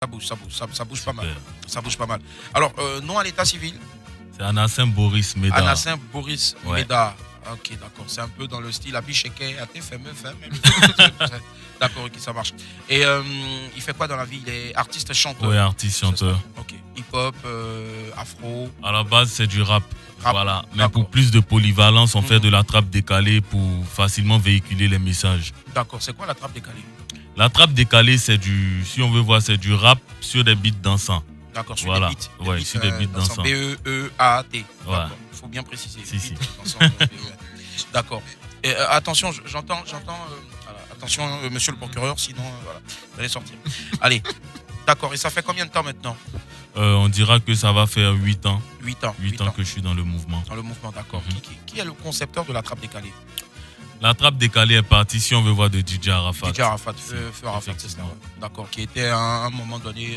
Ça bouge pas mal. Super. Ça bouge pas mal. Alors, nom à l'état civil, C'est Anassin Boris Meda. Anassin Boris Ouais. Meda. Ok, d'accord. C'est un peu dans le style Abicheke, ATFM. D'accord, ok, ça marche. Et il fait quoi dans la vie? Il est artiste chanteur. Ouais, artiste, chanteur. Ok. Hip-hop, afro. À la base, c'est du rap. Rap. Voilà. Mais D'accord. pour plus de polyvalence, on fait de la trappe décalée pour facilement véhiculer les messages. D'accord. C'est quoi la trappe décalée? La trappe décalée, c'est du, si on veut voir, c'est du rap sur des beats dansants. D'accord, sur Voilà. des beats. Ouais, sur des beats dansants. B-E-E-A-T. Ouais. Il faut bien préciser. Si. Beats dansants, d'accord. Et, attention, j'entends. Voilà. Attention, monsieur le procureur, sinon, voilà, vous allez sortir. Allez. D'accord. Et ça fait combien de temps maintenant? On dira que ça va faire 8 ans. 8 ans. 8 ans que je suis dans le mouvement. Dans le mouvement, d'accord. Mhm. Qui est le concepteur de la trappe décalée? La trappe décalée est partie, si on veut voir, de DJ Arafat. DJ Arafat, Feu Arafat, c'est ça. Effectivement. D'accord. Qui était à un moment donné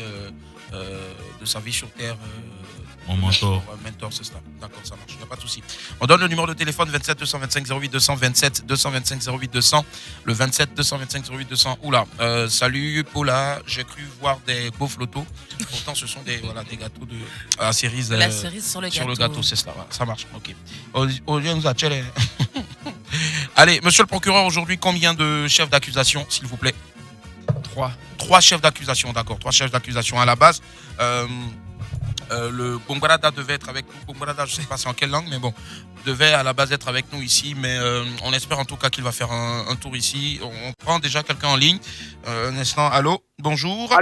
de sa vie sur Terre. Mon mentor. Mentor, c'est ça. D'accord, ça marche. Il n'y a pas de souci. On donne le numéro de téléphone 27 225 08 200, 27 225 08 200, le 27 225 08 200. Oula, salut Paula, j'ai cru voir des beaux flottos. Pourtant, ce sont des gâteaux de la cerise. La cerise sur le gâteau. Sur le gâteau, c'est ça. Voilà, ça marche. Ok. Olivier nous a tchèlé. Allez, monsieur le procureur, aujourd'hui, combien de chefs d'accusation, s'il vous plaît? 3 chefs d'accusation, d'accord. 3 chefs d'accusation à la base. Le Bongbarada devait être avec nous. Bongbarada, je ne sais pas c'est en quelle langue, mais bon, devait à la base être avec nous ici. Mais on espère en tout cas qu'il va faire un tour ici. On prend déjà quelqu'un en ligne. Un instant, allô, bonjour.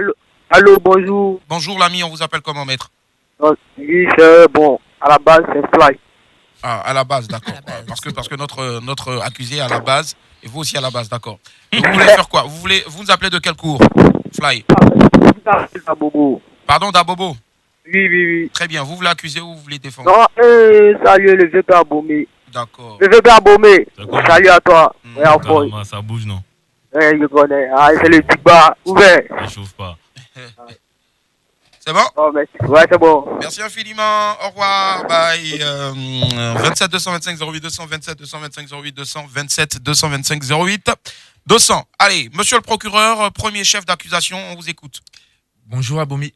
Allô, bonjour. Bonjour l'ami, on vous appelle comment, maître? Oui, bon, à la base, c'est Fly. Ah, à la base, d'accord. À la base. Parce que notre accusé est à la base, et vous aussi à la base, d'accord. Et vous voulez faire quoi? Vous nous appelez de quel cours? Fly. Bobo. Pardon, Dabobo. Oui. Très bien, vous voulez accuser ou vous voulez défendre? Non, salut le vieux père Baumé. D'accord. Le vieux père Baumé, D'accord. salut à toi. Ouais, enfin, Carrément, ça bouge, non? je connais. Ah, c'est le petit bar ouvert. Ça chauffe pas. C'est bon? Oh, merci. Ouais, c'est bon. Merci infiniment. Au revoir. Bye. 27 225 08 200, 27 225 08 200, 27 225 08 200. Allez, monsieur le procureur, premier chef d'accusation, on vous écoute. Bonjour Abomi,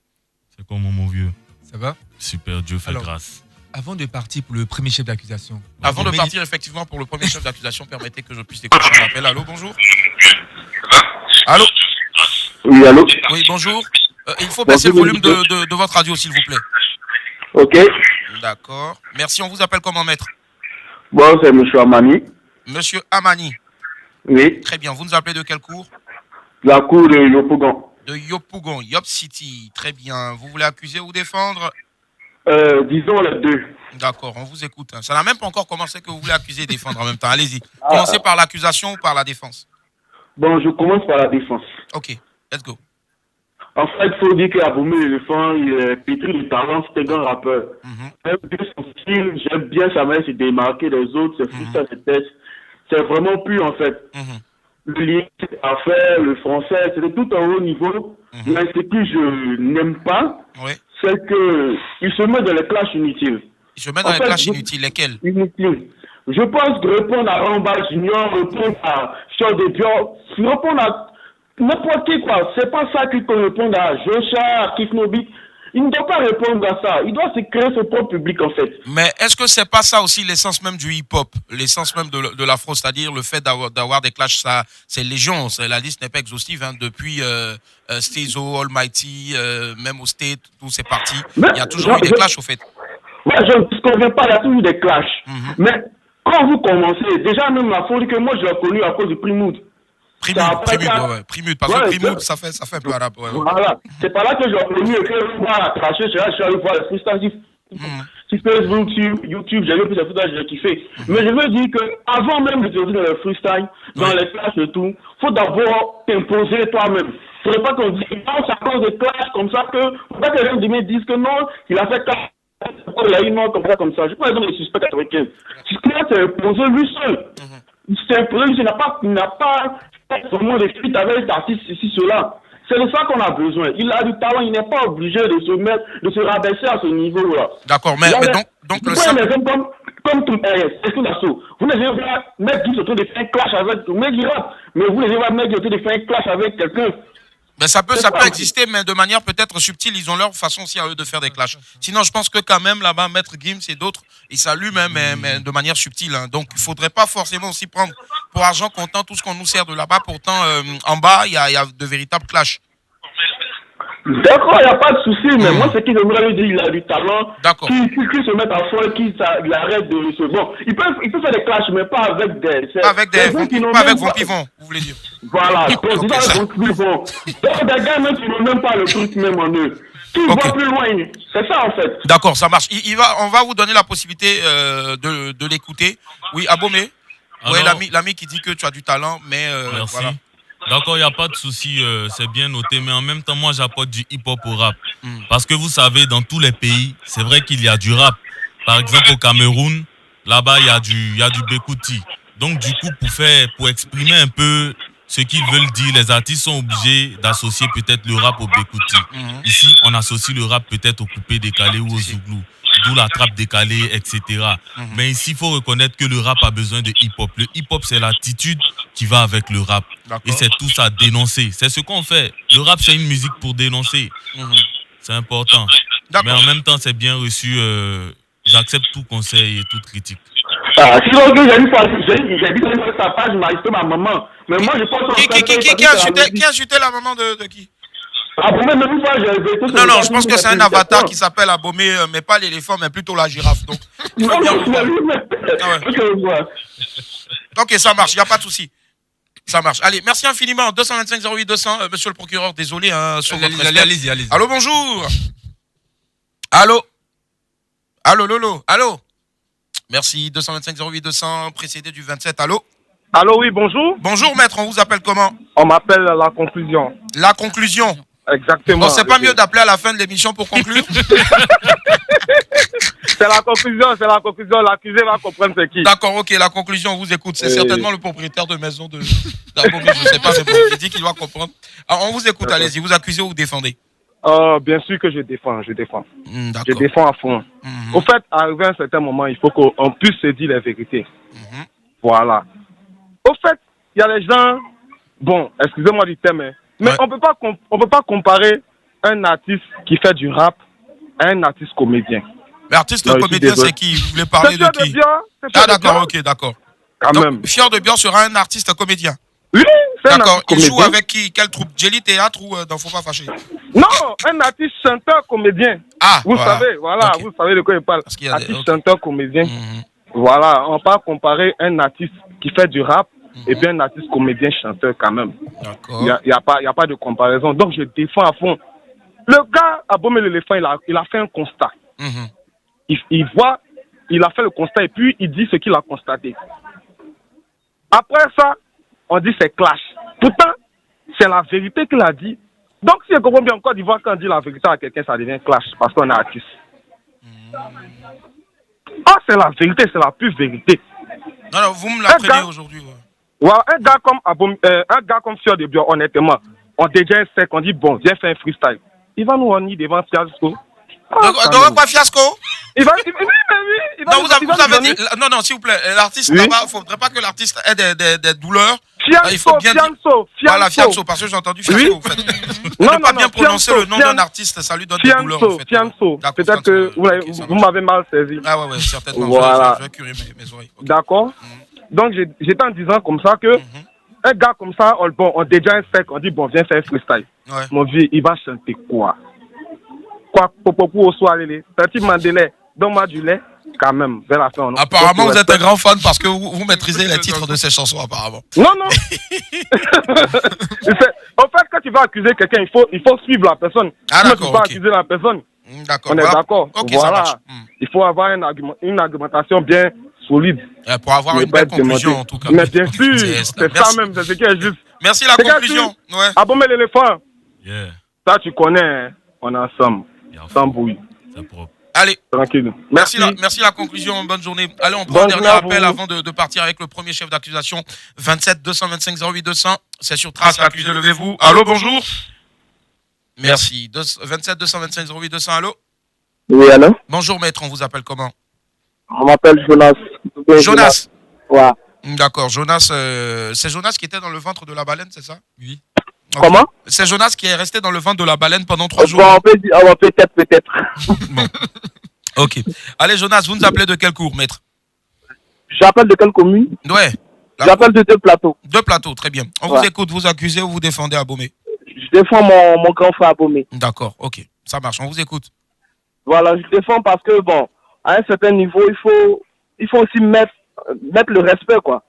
C'est comment, mon vieux? ça va? Super, Dieu fait Alors, grâce. Avant de partir pour le premier chef d'accusation. Avant de Abomi, partir effectivement pour le premier chef d'accusation, permettez que je puisse décrocher un appel. Allô, bonjour. Allô? Oui, allô? Oui, bonjour. Il faut baisser le volume de votre radio, s'il vous plaît. Ok. D'accord. Merci, on vous appelle comment, maître? Bon, c'est monsieur Amani. Monsieur Amani. Oui. Très bien. Vous nous appelez de quel cours? La cour de Yopougon. De Yopougon, Yop City. Très bien. Vous voulez accuser ou défendre? Disons les deux. D'accord, on vous écoute. Ça n'a même pas encore commencé que vous voulez accuser et défendre en même temps. Allez-y. Commencez par l'accusation ou par la défense. Bon, je commence par la défense. Ok, let's go. En fait, il faut dire qu'Aboumé l'éléphant, il est pétri de talent, c'est un grand rappeur. Mhm. J'aime bien son style, j'aime bien sa manière de se démarquer des autres, c'est freestyle, c'est test. C'est vraiment pur en fait. Mhm. Le lyrique à faire, le français, c'est de tout un haut niveau. Mais ce que je n'aime pas, Oui. c'est qu'il se met dans les clashs inutiles. Je mets dans En les fait, clashs inutiles. Lesquels? Inutiles. Je pense que répondre à Ramba Junior, répondre à Charles de Dior, répondre à n'importe qui quoi. C'est pas ça qu'il peut répondre à Joshua, à Kifnobi. Il ne doit pas répondre à ça. Il doit se créer son propre public en fait. Mais est-ce que c'est pas ça aussi l'essence même du hip-hop, l'essence même de l'afro, c'est-à-dire le fait d'avoir des clashs, ça, c'est légion. La liste n'est pas exhaustive, hein, depuis Stezo, Almighty, même au State, tous ces partis. Mais Il y a toujours eu des clashs au fait. Moi, je ne conviens pas, il y a toujours des clashs. Mais quand vous commencez, déjà même la folie que moi je l'ai connue à cause du Primoud. Primude, parce que Primude, ça fait un peu arabe. Ouais. Voilà, c'est pas là que j'ai connu et que je vois cracher, je suis allé voir les freestyles sur Facebook, sur YouTube, j'ai vu plus de freestyles, j'ai kiffé. Mais je veux dire que avant même de te dire dans le freestyle, dans les clashs et tout, faut d'abord t'imposer toi-même. Il ne faudrait pas qu'on dise non, c'est à cause des clashs comme ça que, faut pas que les gens disent que non, il a fait clash. Il a eu non comme ça. Je prends l'exemple des suspects 95. Suspect s'est imposé lui seul. Il s'est imposé, il n'a pas vraiment des fuites avec les artistes ici, cela. C'est de ça qu'on a besoin. Il a du talent, il n'est pas obligé de se rabaisser à ce niveau-là. D'accord, mais donc le simple. Comme tout c'est tout l'assaut. Vous n'avez pas mettre tout autour de faire un clash avec tout. Mais vous n'avez pas mettre autour de faire un clash avec quelqu'un. Ben ça peut exister, mais de manière peut-être subtile. Ils ont leur façon aussi à eux de faire des clashs. Sinon, je pense que quand même, là-bas, Maître Gims et d'autres, ils saluent même, mais de manière subtile. Hein. Donc, il ne faudrait pas forcément aussi prendre pour argent comptant tout ce qu'on nous sert de là-bas. Pourtant, en bas, il y a de véritables clashs. D'accord, il n'y a pas de souci, mais moi, ce que j'aimerais lui dire, il a du talent. D'accord. Qu'il se mette à fond, qu'il arrête de se. Bon, il peut faire des clashs, mais pas avec des. Pas avec Vampivon, vous voulez dire. Voilà, président Vampivon. Donc, des gars, même qui n'ont même pas le truc même en eux. Qui vont plus loin. C'est ça, en fait. D'accord, ça marche. On va vous donner la possibilité de l'écouter. Oui, Abomey. Oui, l'ami qui dit que tu as du talent, mais merci. Voilà. D'accord, il n'y a pas de souci, c'est bien noté, mais en même temps, moi, j'apporte du hip-hop au rap. Parce que vous savez, dans tous les pays, c'est vrai qu'il y a du rap. Par exemple, au Cameroun, là-bas, il y a du Bekouti. Donc, du coup, pour exprimer un peu ce qu'ils veulent dire, les artistes sont obligés d'associer peut-être le rap au Bekouti. Ici, on associe le rap peut-être au coupé décalé ou au zouglou. D'où la trappe décalée, etc. Mais ici, il faut reconnaître que le rap a besoin de hip-hop. Le hip-hop, c'est l'attitude qui va avec le rap. Et c'est tout ça, dénoncer. C'est ce qu'on fait. Le rap, c'est une musique pour dénoncer. C'est important. Mais en même temps, c'est bien reçu. J'accepte tout conseil et toute critique. Sinon, j'ai dit que sa page m'a insulté ma maman. Mais moi, je pense qui a insulté la maman de qui? Abomey, même une fois, non, je pense que c'est un avatar qui s'appelle Abomey, mais pas l'éléphant, mais plutôt la girafe. Donc, ok, ça marche, il n'y a pas de souci. Ça marche. Allez, merci infiniment. 225 08 200, monsieur le procureur, désolé. Allez-y. Allô, bonjour. Allô, Lolo. Allô. Merci. 225 08 200, précédé du 27. Allô. Allô, oui, bonjour. Bonjour, maître. On vous appelle comment? On m'appelle La Conclusion. La Conclusion. Exactement. Bon, c'est pas mieux d'appeler à la fin de l'émission pour conclure? C'est la conclusion. L'accusé va comprendre c'est qui. D'accord, ok, la conclusion, on vous écoute. C'est certainement le propriétaire de maison d'Abomey, je ne sais pas, mais bon, il dit qu'il doit comprendre. Alors, on vous écoute, allez-y, vous accusez ou vous défendez? Bien sûr que je défends. Je d'accord. défends à fond. Au fait, arrivé à un certain moment, il faut qu'on puisse se dire la vérité. Voilà. Au fait, il y a des gens, bon, excusez-moi du terme, mais on peut pas comparer un artiste qui fait du rap à un artiste comédien. Mais artiste comédien, c'est qui? Vous voulez parler de qui? Ah, d'accord, ok, d'accord. Quand même. Fier de Bian sera un artiste comédien. Oui, c'est un d'accord. artiste comédien. Il joue avec qui? Quelle troupe? Jelly Théâtre ou dans Faut pas fâcher? Non, un artiste chanteur comédien. Ah, vous savez, voilà, okay. Vous savez de quoi il parle. Artiste chanteur comédien. Voilà, on va pas comparer un artiste qui fait du rap et bien un artiste comédien chanteur quand même. D'accord. Il y a pas de comparaison. Donc je défends à fond. Le gars Abomey l'éléphant, il a fait un constat. Il a fait le constat et puis il dit ce qu'il a constaté. Après ça, on dit c'est clash. Pourtant, c'est la vérité qu'il a dit. Donc si je comprends bien en Côte d'Ivoire, quand on dit la vérité à quelqu'un, ça devient clash parce qu'on est artiste. Ah, c'est la vérité, c'est la pure vérité. Non, vous me l'apprenez aujourd'hui. Voilà, un gars comme Fior de Bian, honnêtement, on déjà un sec, on dit bon, viens faire un freestyle. Il va nous honner devant Fiasco. Donc quoi, Fiasco? Il va non, vous avez dit, non, s'il vous plaît, l'artiste là-bas, il ne faudrait pas que l'artiste ait des douleurs. Fianso. Voilà, Fianso, parce que j'ai entendu Fiasco, en fait. On ne pas bien prononcer le nom d'un artiste, ça lui donne des douleurs, en fait. Fianso, peut-être que vous m'avez mal saisi. Ah ouais, certainement, voilà. Je vais curer mes oreilles. D'accord. Donc, j'étais en disant comme ça que un gars comme ça, on déjà un sec, on dit bon, viens faire un freestyle. Mon vieux, il va chanter quoi? Popopo au soir, petit Mandela, donne-moi du lait, quand même, vers la fin. Apparemment, vous êtes un grand fan parce que vous maîtrisez les titres de ces chansons, apparemment. Non. En fait, quand tu vas accuser quelqu'un, il faut suivre la personne. Ah, d'accord. Tu vas accuser la personne. D'accord. On est d'accord. Okay, voilà. Il faut avoir une argumentation bien solide. Pour avoir une belle conclusion, en tout cas. Mais bien sûr, c'est ça même, c'est ce qui est juste. Merci la conclusion. Abomey l'éléphant. Yeah. Ça, tu connais, on est ensemble. Sans bruit. C'est propre. Allez. Tranquille. Merci la conclusion. Bonne journée. Allez, on prend un dernier appel avant de partir avec le premier chef d'accusation. 27 225 08 200. C'est sur Trace, accusé, levez-vous. Allô, bonjour. Merci. 27 225 08 200. Allô. Oui, allô. Bonjour, maître. On vous appelle comment? On m'appelle Jonas. Jonas. Ouais. D'accord. Jonas, c'est Jonas qui était dans le ventre de la baleine, c'est ça? Oui. Okay. Comment? C'est Jonas qui est resté dans le ventre de la baleine pendant 3 jours. Bon, peut-être. Bon. Ok. Allez, Jonas, vous nous appelez de quel cours, maître? J'appelle de quelle commune? Ouais. J'appelle de 2 plateaux. 2 plateaux, très bien. On vous écoute, vous accusez ou vous défendez Abomey? Je défends mon grand frère Abomey. D'accord, ok. Ça marche, on vous écoute. Voilà, je défends parce que, bon, à un certain niveau, il faut aussi mettre le respect, quoi.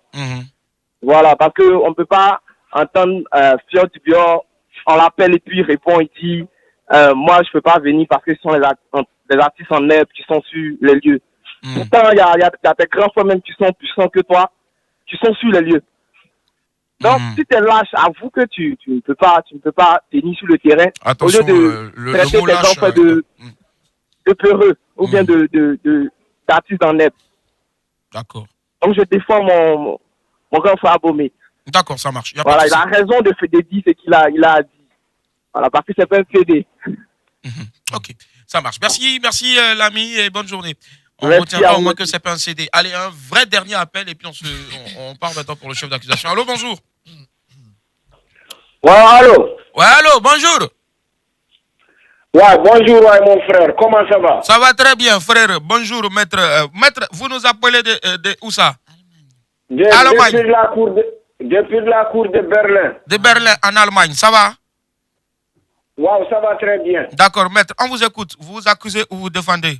Voilà, parce qu'on ne peut pas entendre Fior Dubior, on l'appelle et puis il répond, il dit moi je ne peux pas venir parce que ce sont les artistes en herbe qui sont sur les lieux. Pourtant, il y a des grands frères même qui sont puissants que toi, qui sont sur les lieux. Donc, si tu es lâche, avoue que tu ne peux pas tenir sur le terrain. Attention, au lieu de traiter mot des lâche, enfants de peureux ou bien d'artistes en herbe. D'accord. Donc, je défends mon grand frère Abomey. D'accord, ça marche. Voilà, il a raison de dire ce qu'il a dit. Voilà, parce que c'est pas un CD. Ok, ça marche. Merci l'ami et bonne journée. On Merci retiendra au moins que c'est pas un CD. Allez, un vrai dernier appel et puis on part maintenant pour le chef d'accusation. Allô, bonjour. Ouais, allô. Ouais, allô, bonjour. Ouais, bonjour, ouais, mon frère. Comment ça va? Ça va très bien, frère. Bonjour, maître. Maître, vous nous appelez de où ça? Allemagne. Depuis la cour de Berlin. De Berlin, en Allemagne, ça va? Wow, ça va très bien. D'accord, maître, on vous écoute. Vous vous accusez ou vous défendez?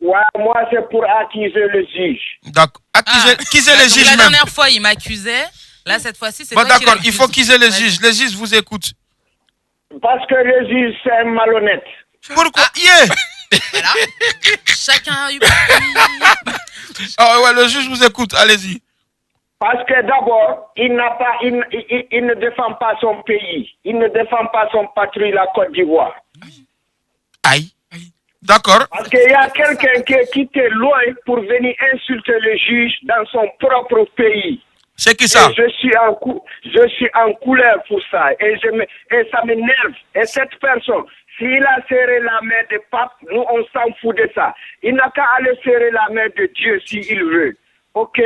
Ouais, moi, c'est pour accuser le juge. D'accord. Accuser les juges la même. La dernière fois, il m'accusait. Là, cette fois-ci, c'est bon, toi qui d'accord, il faut accuser les juges. Les juges vous écoutent. Parce que le juge, c'est un malhonnête. Pourquoi? Voilà. Chacun a eu... Ah ouais, le juge vous écoute. Allez-y. Parce que d'abord, il ne défend pas son pays. Il ne défend pas son patrie, la Côte d'Ivoire. Aïe. D'accord. Parce qu'il y a quelqu'un qui est quitté loin pour venir insulter le juge dans son propre pays. C'est qui ça? Et je suis en couleur pour ça. Et ça m'énerve. Et cette personne, s'il a serré la main de pape, nous on s'en fout de ça. Il n'a qu'à aller serrer la main de Dieu s'il veut. Ok?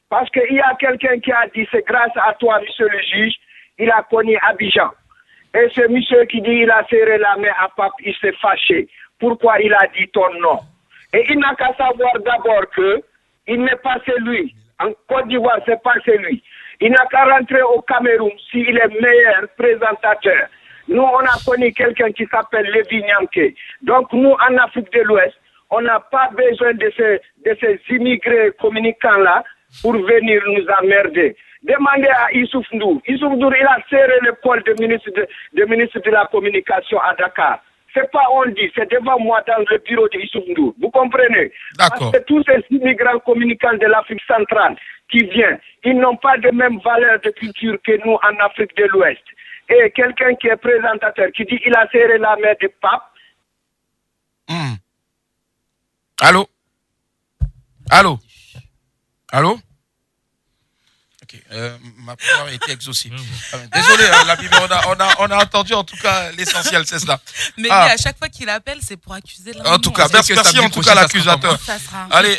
Parce qu'il y a quelqu'un qui a dit, c'est grâce à toi, monsieur le juge, il a connu Abidjan. Et ce monsieur qui dit, il a serré la main à pape, il s'est fâché. Pourquoi il a dit ton nom? Et il n'a qu'à savoir d'abord que il n'est pas celui. En Côte d'Ivoire, c'est pas celui. Il n'a qu'à rentrer au Cameroun s'il est meilleur présentateur. Nous, on a connu quelqu'un qui s'appelle Lévi Nyamke. Donc, nous, en Afrique de l'Ouest, on n'a pas besoin de ces immigrés communicants-là pour venir nous emmerder. Demandez à Issouf Ndour. Issouf Ndour, il a serré l'épaule de ministre de la Communication à Dakar. C'est pas on dit, c'est devant moi dans le bureau de Issouf Ndour. Vous comprenez? D'accord. Parce que tous ces immigrants communicants de l'Afrique centrale qui viennent, ils n'ont pas de même valeur de culture que nous en Afrique de l'Ouest. Et quelqu'un qui est présentateur, qui dit il a serré la main du pape. Allô? Allô? Allô? Ok, ma prière a été exaucée. Désolé, la Bible, on a entendu en tout cas l'essentiel, c'est cela. Mais lui, à chaque fois qu'il appelle, c'est pour accuser l'un. En tout cas, merci en tout cas l'accusateur. Allez,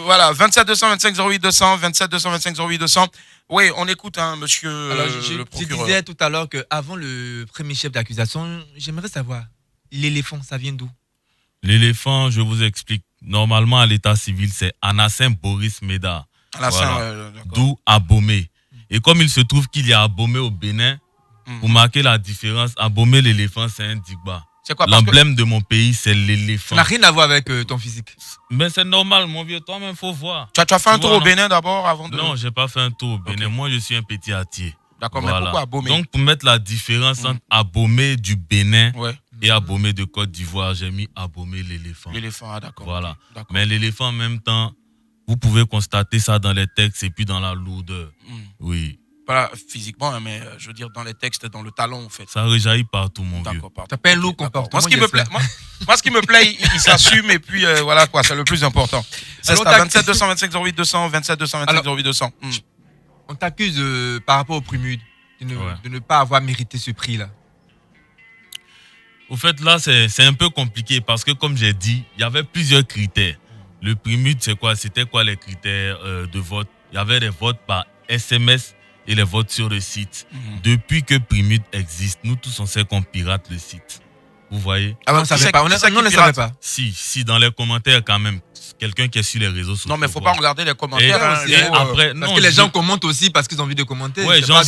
voilà, 27 225 08 200, 27 225 08 200. Oui, on écoute, hein, monsieur le procureur. Je disais tout à l'heure qu'avant le premier chef d'accusation, j'aimerais savoir, l'éléphant, ça vient d'où? L'éléphant, je vous explique. Normalement, à l'état civil, c'est Anassin Boris Meda. Voilà. D'où Abomey. Et comme il se trouve qu'il y a Abomey au Bénin, pour marquer la différence, Abomey, l'éléphant, c'est un Digba. C'est quoi? L'emblème de mon pays, c'est l'éléphant. Ça n'a rien à voir avec ton physique. Mais c'est normal, mon vieux. Toi-même, il faut voir. Tu as fait un tour au Bénin d'abord avant de... Non, je n'ai pas fait un tour au Bénin. Moi, je suis un petit hâtier. D'accord, mais pourquoi Abomey? Donc, pour mettre la différence entre Abomey du Bénin et Abomey de Côte d'Ivoire, j'ai mis Abomey l'éléphant. L'éléphant, d'accord. Voilà. D'accord. Mais l'éléphant, en même temps, vous pouvez constater ça dans les textes et puis dans la lourdeur. Oui. Pas physiquement, mais je veux dire dans les textes, dans le talon, en fait. Ça rejaillit partout, mon vieux. T'as pas un lourd comportement. Moi, ce qui me plaît, il s'assume et puis voilà quoi, c'est le plus important. C'est ça, 27 225 08 200, 27 225 08 200. On t'accuse par rapport au Primude de ne pas avoir mérité ce prix-là. Au fait, là, c'est un peu compliqué parce que, comme j'ai dit, il y avait plusieurs critères. Le Primude, c'est quoi? C'était quoi les critères de vote? Il y avait des votes par SMS et les votes sur le site. Depuis que Primute existe, nous tous on sait qu'on pirate le site. Vous voyez? Ah, on ne savait pas. On ne savait pas. Si, dans les commentaires quand même, quelqu'un qui est sur les réseaux sociaux. Non, mais il ne faut pas regarder les commentaires. Parce que les gens commentent aussi parce qu'ils ont envie de commenter. Ouais, j'en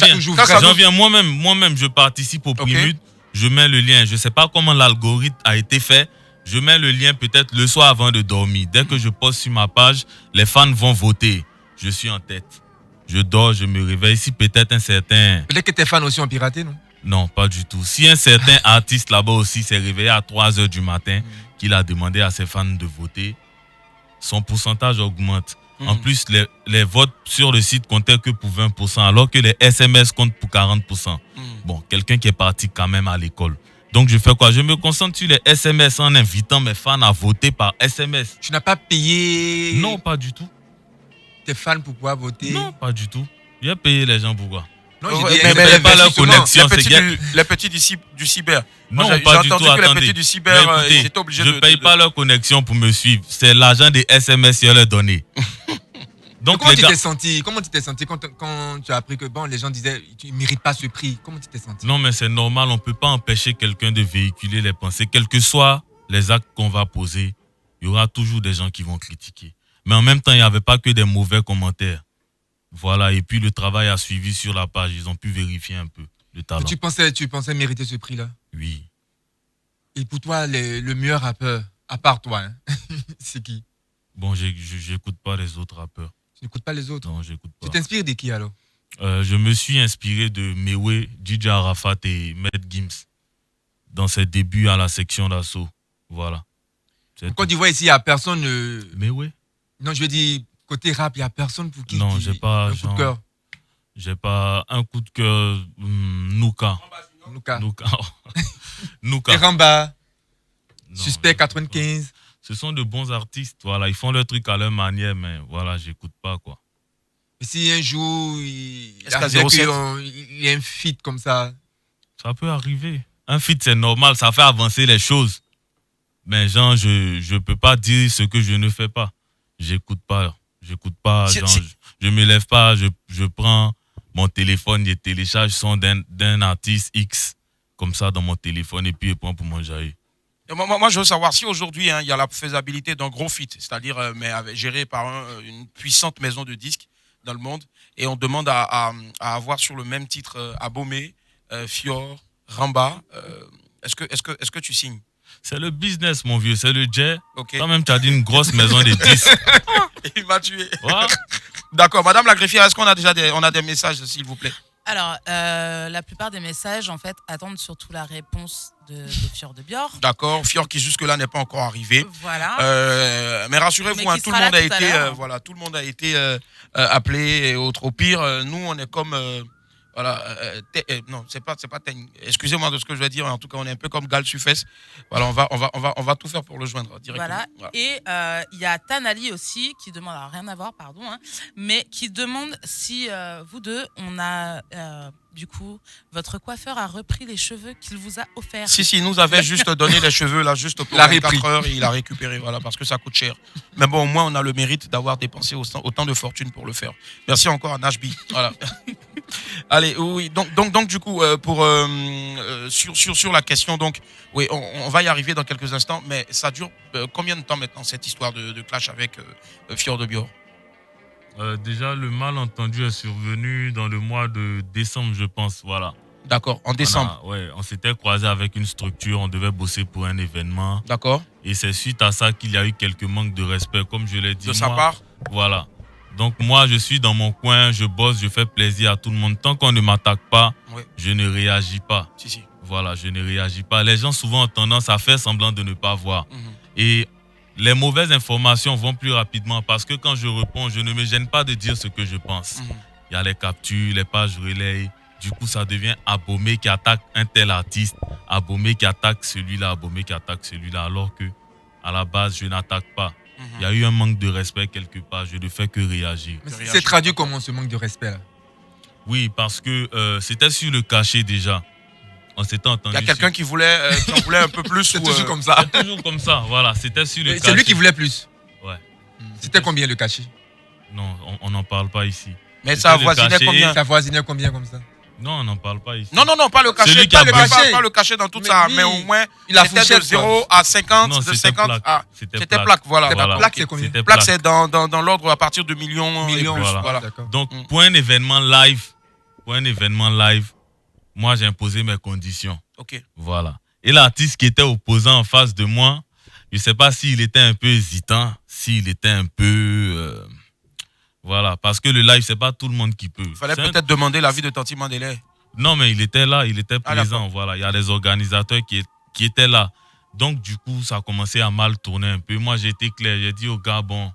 viens moi-même, je participe au Primute. Je mets le lien. Je ne sais pas comment l'algorithme a été fait. Je mets le lien peut-être le soir avant de dormir. Dès que je poste sur ma page, les fans vont voter. Je suis en tête. Je dors, je me réveille. Si peut-être un certain... Peut-être que tes fans aussi ont piraté, non? Non, pas du tout. Si un certain artiste là-bas aussi s'est réveillé à 3h du matin, qu'il a demandé à ses fans de voter, son pourcentage augmente. En plus, les votes sur le site comptaient que pour 20%, alors que les SMS comptent pour 40%. Bon, quelqu'un qui est parti quand même à l'école. Donc, je fais quoi? Je me concentre sur les SMS en invitant mes fans à voter par SMS. Tu n'as pas payé... Non, pas du tout. Tes fans pour pouvoir voter? Non, pas du tout. J'ai payé les gens pourquoi? Non, mais pas leur connexion. Les petits du cyber. Non, pas du tout. J'ai entendu que les petits du cyber étaient obligés de... Je ne paye pas leur connexion pour me suivre. C'est l'argent des SMS qui leur donné. Donc, comment tu t'es senti quand tu as appris que bon, les gens disaient tu ne mérites pas ce prix? Comment tu t'es senti? Non, mais c'est normal. On ne peut pas empêcher quelqu'un de véhiculer les pensées. Quels que soient les actes qu'on va poser, il y aura toujours des gens qui vont critiquer. Mais en même temps, il n'y avait pas que des mauvais commentaires. Voilà, et puis le travail a suivi sur la page. Ils ont pu vérifier un peu le talent. Tu pensais mériter ce prix-là? Oui. Et pour toi, le meilleur rappeur, à part toi, hein, c'est qui? Bon, j'écoute pas les autres rappeurs. Tu n'écoutes pas les autres? Non, j'écoute pas. Tu t'inspires de qui alors? Je me suis inspiré de Mewe, DJ Arafat et Matt Gims dans ses débuts à la section d'assaut. Voilà. En Côte d'Ivoire, ici, il n'y a personne... Mewe? Non, je veux dire, côté rap, il n'y a personne pour qui... Non, j'ai pas... Un coup de cœur. J'ai pas un coup de cœur. Nouka. Nouka. Eramba. Suspect 95. Ce sont de bons artistes. Voilà, ils font leur truc à leur manière, mais voilà, j'écoute pas quoi. Et si un jour il y a un feat comme ça? Ça peut arriver. Un feat, c'est normal, ça fait avancer les choses. Mais genre, je peux pas dire ce que je ne fais pas. J'écoute pas. Je me lève pas, je prends mon téléphone, je télécharge le son d'un artiste X comme ça dans mon téléphone et puis je prends pour mon jaillir. Moi, je veux savoir si aujourd'hui, il y a la faisabilité d'un gros feat, c'est-à-dire géré par une puissante maison de disques dans le monde, et on demande à avoir sur le même titre Abomey, Fior, Ramba. Est-ce que tu signes? C'est le business, mon vieux, c'est le jet. Okay. Quand même, tu as dit une grosse maison de disques. Il m'a tué. Ouais. D'accord, Madame la greffière, est-ce qu'on a déjà des messages, s'il vous plaît? Alors, la plupart des messages, en fait, attendent surtout la réponse de Fior de Bior. D'accord, Fior qui jusque-là n'est pas encore arrivé. Voilà. Mais rassurez-vous, tout le monde a été appelé et autres. Au pire, nous, on est comme... non, c'est pas excusez-moi de ce que je vais dire, en tout cas, on est un peu comme Gal Sufès. Voilà, on va tout faire pour le joindre directement. Voilà. Et il y a Tanali aussi qui demande, alors rien à voir, pardon, mais qui demande si vous deux, on a du coup, votre coiffeur a repris les cheveux qu'il vous a offerts. Si, il nous avait juste donné les cheveux là, juste pour 24 heures, et il a récupéré, voilà, parce que ça coûte cher. Mais bon, au moins, on a le mérite d'avoir dépensé autant de fortune pour le faire. Merci encore à Nashby. Voilà. Allez, oui, donc du coup, sur la question, donc, oui, on va y arriver dans quelques instants, mais ça dure combien de temps maintenant, cette histoire de clash avec Fior de Bior? Déjà, le malentendu est survenu dans le mois de décembre, je pense, voilà. D'accord, en décembre. On s'était croisé avec une structure, on devait bosser pour un événement. D'accord. Et c'est suite à ça qu'il y a eu quelques manques de respect, comme je l'ai dit. De sa part? Voilà. Donc moi, je suis dans mon coin, je bosse, je fais plaisir à tout le monde. Tant qu'on ne m'attaque pas, je ne réagis pas. Si. Voilà, je ne réagis pas. Les gens souvent ont tendance à faire semblant de ne pas voir. Et les mauvaises informations vont plus rapidement parce que quand je réponds, je ne me gêne pas de dire ce que je pense. Il y a les captures, les pages relais. Du coup, ça devient Abomey qui attaque un tel artiste, Abomey qui attaque celui-là, Abomey qui attaque celui-là, alors que à la base, je n'attaque pas. Il y a eu un manque de respect quelque part. Je ne fais que réagir. C'est traduit comment ce manque de respect là? Oui, parce que c'était sur le cachet déjà. On s'était entendu. Il y a quelqu'un qui voulait un peu plus. C'est toujours comme ça. C'est toujours comme ça, voilà. C'était sur le cachet. C'est lui qui voulait plus. Ouais. C'était combien le cachet? Non, on n'en parle pas ici. Mais ça avoisinait combien? Ça avoisinait combien comme ça? Non, on n'en parle pas ici. Non, pas le cachet. Pas le cachet dans tout ça. Mais au moins, c'était de 0 à 50. Non, de 50 à... C'était plaque, voilà. Plaque, c'est combien? Plaque, c'est dans l'ordre à partir de millions. Voilà. Donc, pour un événement live, moi, j'ai imposé mes conditions. Ok. Voilà. Et l'artiste qui était opposant en face de moi, je ne sais pas s'il était un peu hésitant, s'il était un peu... Voilà, parce que le live, c'est pas tout le monde qui peut. Il fallait peut-être demander l'avis de Tanti Mandela. Non, mais il était là, il était présent. Voilà, il y a des organisateurs qui étaient là. Donc, du coup, ça a commencé à mal tourner un peu. Moi, j'ai été clair. J'ai dit au gars, bon,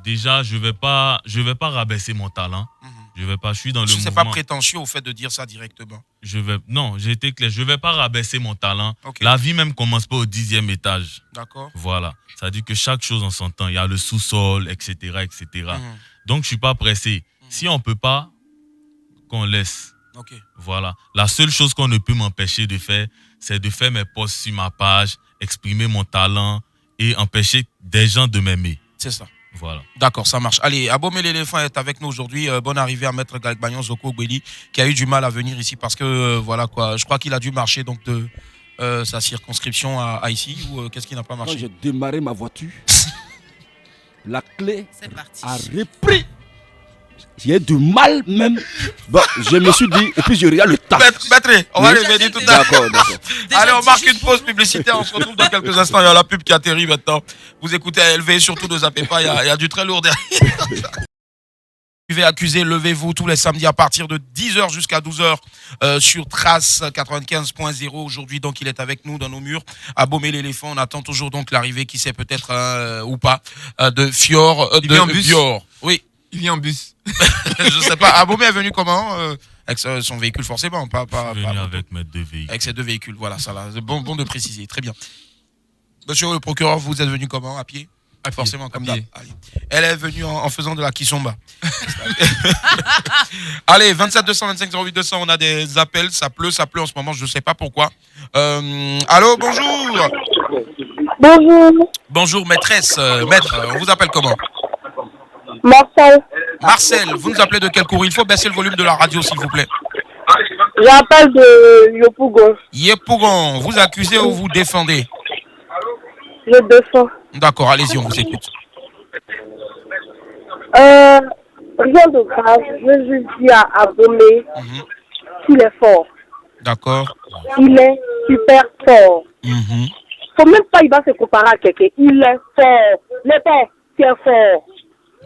déjà, je vais pas rabaisser mon talent. Je suis dans le mouvement. C'est pas prétentieux au fait de dire ça directement. Non, j'ai été clair. Je vais pas rabaisser mon talent. Okay. La vie même commence pas au 10e étage. D'accord. Voilà. Ça dit que chaque chose en son temps. Il y a le sous-sol, etc., etc. Donc, je suis pas pressé. Si on peut pas, qu'on laisse. Okay. Voilà. La seule chose qu'on ne peut m'empêcher de faire, c'est de faire mes posts sur ma page, exprimer mon talent et empêcher des gens de m'aimer. C'est ça. Voilà. D'accord, ça marche. Allez, Abomey l'éléphant est avec nous aujourd'hui. Bonne arrivée à Maître Galgbayon Zoko Ogbeli, qui a eu du mal à venir ici parce que, voilà quoi, je crois qu'il a dû marcher donc de sa circonscription à ici ou qu'est-ce qui n'a pas marché? Quand j'ai démarré ma voiture, la clé a repris. J'ai du mal même. Bon, je me suis dit, et puis je regarde le temps. Maître, on va revenir tout à l'heure. D'accord. Allez, on marque une pause publicitaire. On se retrouve dans quelques instants. Il y a la pub qui atterrit maintenant. Vous écoutez à LV, surtout ne zappez pas. Il y a du très lourd derrière. Accusé, levez-vous tous les samedis à partir de 10h jusqu'à 12h sur Trace 95.0 aujourd'hui. Donc, il est avec nous dans nos murs. Abomey l'éléphant, on attend toujours donc l'arrivée, qui sait peut-être ou pas, de Fior. Il vient en bus. Fior. Oui. Il vient en bus. Je sais pas. Abomey est venu comment avec son véhicule forcément. Pas venu avec mes 2 véhicules. Avec ses 2 véhicules, voilà. Ça, là. Bon de préciser. Très bien. Monsieur le procureur, vous êtes venu comment? À pied? Forcément, comme d'hab. Elle est venue en faisant de la kissomba. Allez, 27 225 08 200, on a des appels. Ça pleut en ce moment, je ne sais pas pourquoi. Allô, bonjour. Bonjour. Bonjour, maîtresse. Maître, on vous appelle comment? Marcel. Marcel, vous nous appelez de quel cours? Il faut baisser le volume de la radio, s'il vous plaît. J'appelle de Yopougon. Yopougon, vous accusez ou vous défendez? Je défends. D'accord, allez-y, on vous écoute. Rien de grave, je juste dis à Abomey qu'il est fort. D'accord. Il est super fort. Faut même pas, il va se comparer à quelqu'un. Il est fort. Le père, tu es fort.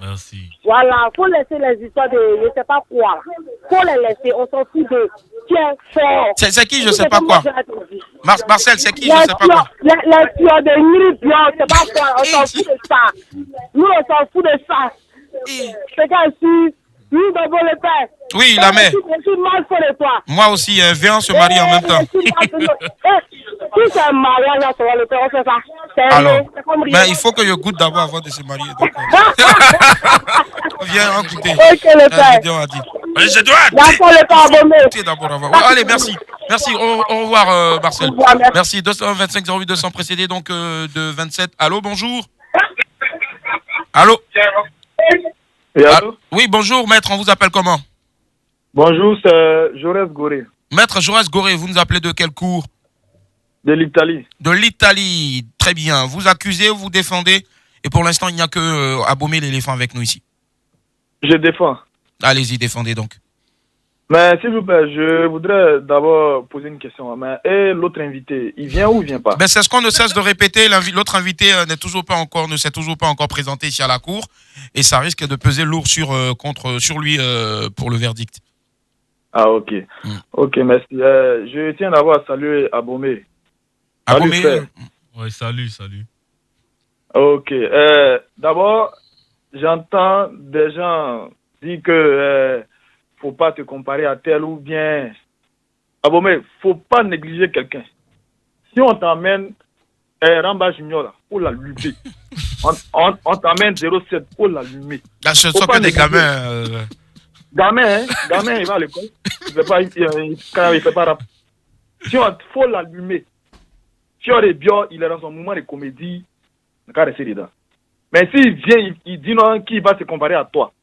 Merci. Voilà, faut laisser les histoires de je sais pas quoi. Faut les laisser, on s'en fout de tu es fort. C'est qui, je sais pas quoi? Marcel, c'est qui, je sais pas quoi? Les tueurs de nuit, c'est pas quoi, on s'en fout de ça. Nous, on s'en fout de ça. C'est qu'à nous devons le faire. Oui, la mère. Je suis mal pour toi. Moi aussi, viens, on se marie en même temps. Si c'est un mariage, là, ça va le faire, on fait ça. Alors, mais il faut que je goûte d'abord avant de se marier. Donc, viens, goûter. Ok, le père. Je dois. D'accord, le père Abomey. D'abord avant. Ouais, allez, merci. Merci, au revoir, Marcel. Au revoir, merci. 225 08 200 précédé donc de 27. Allô, bonjour. Allô. Allô? Oui, bonjour, maître, on vous appelle comment? Bonjour, c'est Jaurès Goré. Maître Jaurès Goré, vous nous appelez de quel cours? De l'Italie. De l'Italie, très bien. Vous accusez ou vous défendez? Et pour l'instant, il n'y a que Abomey l'éléphant avec nous ici. Je défends. Allez-y, défendez donc. Mais s'il vous plaît, je voudrais d'abord poser une question. Mais et l'autre invité, il vient ou il vient pas? Ben, c'est ce qu'on ne cesse de répéter. L'autre invité ne s'est toujours pas encore présenté ici à la cour. Et ça risque de peser lourd sur lui pour le verdict. Ah, ok. Ok, merci. Je tiens d'abord à saluer Abomey. Abomey? Oui, salut. Ok. D'abord, j'entends des gens dire que faut pas te comparer à tel ou bien. Abomey, faut pas négliger quelqu'un. Si on t'emmène Ramba Junior là, pour l'allumer, on t'emmène 07 pour l'allumer. Là, ce sont que des gamins. Gamin, il va à l'école. Il fait pas rap. Si on faut l'allumer. Si on est bien, il est dans son moment de comédie, il va rester dedans. Mais s'il vient, il dit non, qui va se comparer à toi?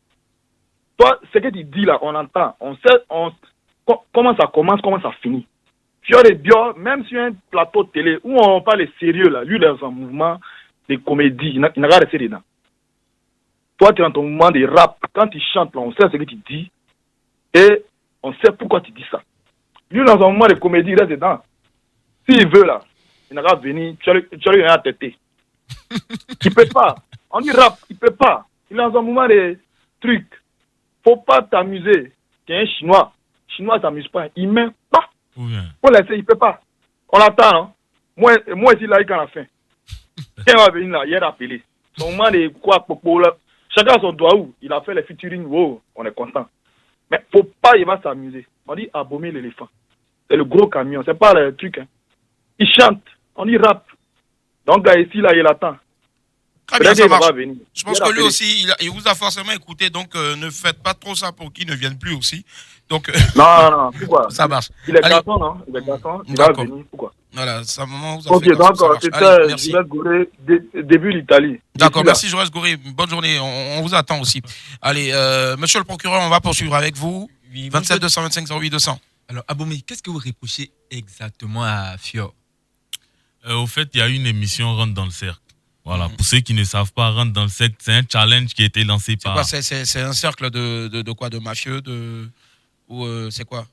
Toi, ce que tu dis là, on entend. On sait comment ça commence, comment ça finit. Fior et Bio, même sur un plateau de télé où on parle sérieux, là, lui, il est dans un mouvement de comédie. Il n'a pas resté dedans. Toi, tu es dans ton mouvement de rap. Quand tu chantes, là, on sait ce que tu dis. Et on sait pourquoi tu dis ça. Lui, dans un mouvement de comédie, il reste dedans. S'il veut, là, il n'a pas venir, tu as rien à têter. Il ne peut pas. On dit rap, il ne peut pas. Il est dans un mouvement de trucs. Faut pas t'amuser. Tu es un Chinois. Chinois ne s'amuse pas. Il ne met pas. Faut laisser, il ne peut pas. On l'attend, non? Moi, ici, là, il a la fin. Quand il va venir là, il est appelé. Son moment de quoi, là. Chacun a son doigt où. Il a fait les featuring. Wow, on est content. Mais faut pas, il va s'amuser. On dit abommer l'éléphant. C'est le gros camion. C'est pas le truc. Hein. Il chante. On dit rap. Donc, ici, là, il attend. Très bien, ça marche. Je pense que lui aussi, il vous a forcément écouté, donc ne faites pas trop ça pour qu'il ne vienne plus aussi. Donc, non, pourquoi? Ça marche. Il est garçon, non? Il est garçon, il va venir, pourquoi? Voilà, ça moment vous a fait. Ok, donc c'était Joël Goré, début l'Italie. D'accord, merci Joël Goré, bonne journée, on vous attend aussi. Allez, monsieur le procureur, on va poursuivre avec vous. 27 225 08 200. Alors, Abomey, qu'est-ce que vous reprochez exactement à Fior? Au fait, il y a une émission Rentre dans le cercle. Voilà, pour ceux qui ne savent pas, Rentre dans le cercle, c'est un challenge qui a été lancé par... C'est un cercle de quoi? De mafieux ou c'est quoi?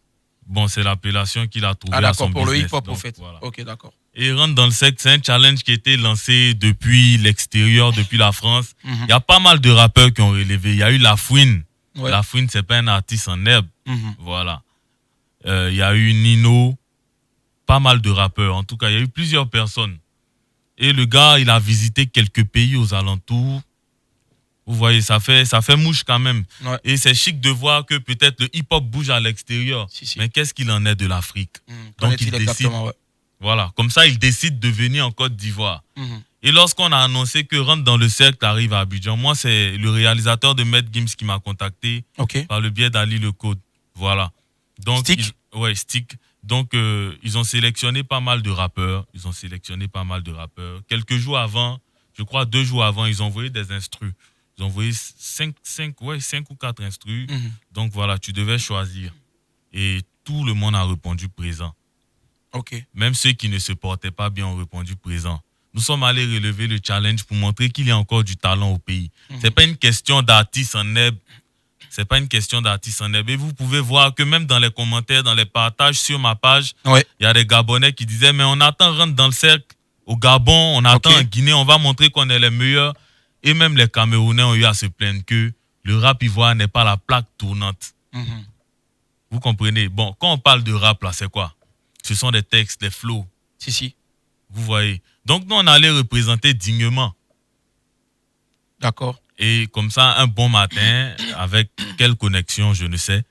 Bon, c'est l'appellation qu'il a trouvée à son business. Pour le hip-hop, donc, au fait. Voilà. Ok, d'accord. Et Rentre dans le cercle, c'est un challenge qui a été lancé depuis l'extérieur, depuis la France. Il y a pas mal de rappeurs qui ont relevé. Il y a eu La Fouine. Ouais. La Fouine, c'est pas un artiste en herbe. Voilà. Il y a eu Nino. Pas mal de rappeurs. En tout cas, il y a eu plusieurs personnes. Et le gars, il a visité quelques pays aux alentours. Vous voyez, ça fait mouche quand même. Ouais. Et c'est chic de voir que peut-être le hip-hop bouge à l'extérieur. Si. Mais qu'est-ce qu'il en est de l'Afrique? Donc il décide. Ouais. Voilà, comme ça, il décide de venir en Côte d'Ivoire. Et lorsqu'on a annoncé que Rentre dans le cercle arrive à Abidjan, moi, c'est le réalisateur de Maître Gims qui m'a contacté par le biais d'Ali Le Code. Voilà. Donc, Stick. Stick. Donc, ils ont sélectionné pas mal de rappeurs. Quelques jours avant, je crois 2 jours avant, ils ont envoyé des instrus. Ils ont envoyé 5 ou 4 instrus. Donc, voilà, tu devais choisir. Et tout le monde a répondu présent. Même ceux qui ne se portaient pas bien ont répondu présent. Nous sommes allés relever le challenge pour montrer qu'il y a encore du talent au pays. C'est pas une question d'artiste en herbe. Et vous pouvez voir que même dans les commentaires, dans les partages sur ma page, il y a des Gabonais qui disaient mais on attend Rentre dans le cercle au Gabon, on attend en Guinée, on va montrer qu'on est les meilleurs. Et même les Camerounais ont eu à se plaindre que le rap ivoire n'est pas la plaque tournante. Vous comprenez? Bon, quand on parle de rap là, c'est quoi? Ce sont des textes, des flows. Si. Vous voyez? Donc nous, on allait représenter dignement. D'accord. Et comme ça, un bon matin, avec quelle connexion, je ne sais,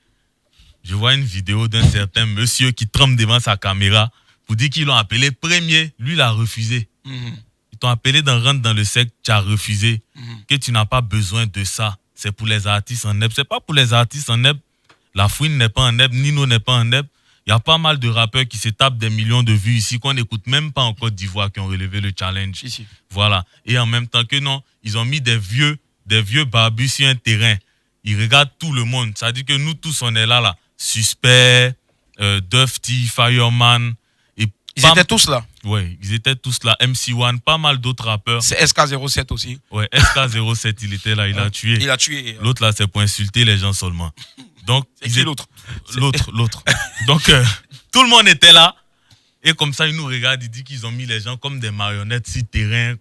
je vois une vidéo d'un certain monsieur qui trempe devant sa caméra pour dire qu'ils l'ont appelé premier. Lui, il a refusé. Ils t'ont appelé dans Rentre dans le cercle, tu as refusé. Que tu n'as pas besoin de ça. C'est pour les artistes en herbe. C'est pas pour les artistes en herbe. La Fouine n'est pas en herbe, Nino n'est pas en herbe. Il y a pas mal de rappeurs qui se tapent des millions de vues ici, qu'on n'écoute même pas en Côte d'Ivoire, qui ont relevé le challenge. Ici. Voilà. Et en même temps que non, ils ont mis des vieux barbus sur un terrain. Ils regardent tout le monde. Ça dit que nous tous, on est là. Suspect, Dufty, Fireman. Ils étaient tous là. Oui, ils étaient tous là. MC1, pas mal d'autres rappeurs. C'est SK07 aussi. Oui, SK07, il était là, il a tué. Il a tué. L'autre là, c'est pour insulter les gens seulement. Donc, c'est qui l'autre? L'autre. Donc, tout le monde était là. Et comme ça, ils nous regardent, ils disent qu'ils ont mis les gens comme des marionnettes sur terrain.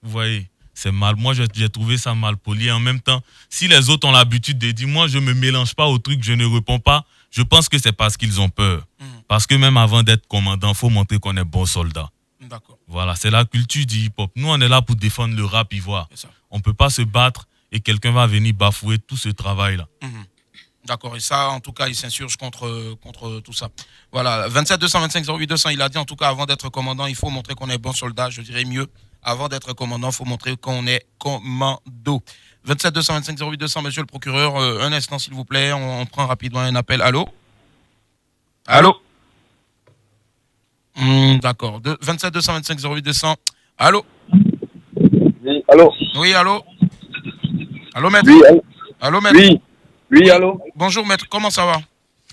Vous voyez, c'est mal. Moi, j'ai trouvé ça mal poli. En même temps, si les autres ont l'habitude de dire, moi, je ne me mélange pas au truc, je ne réponds pas, je pense que c'est parce qu'ils ont peur. Parce que même avant d'être commandant, il faut montrer qu'on est bon soldat. D'accord. Voilà, c'est la culture du hip-hop. Nous, on est là pour défendre le rap ivoire. On ne peut pas se battre et quelqu'un va venir bafouer tout ce travail-là. D'accord, et ça, en tout cas, il s'insurge contre tout ça. Voilà, 27 225 08 200, il a dit, en tout cas, avant d'être commandant, il faut montrer qu'on est bon soldat, je dirais mieux. Avant d'être commandant, il faut montrer qu'on est commando. 27 225 08 200, monsieur le procureur, un instant, s'il vous plaît, on prend rapidement un appel. Allô? Allô? D'accord, 27 225 08 200. Allô? Oui, allô? Oui, allô? Allô, maître? Oui, allô? Allô, maître? Oui. Oui, allô? Bonjour, maître. Comment ça va?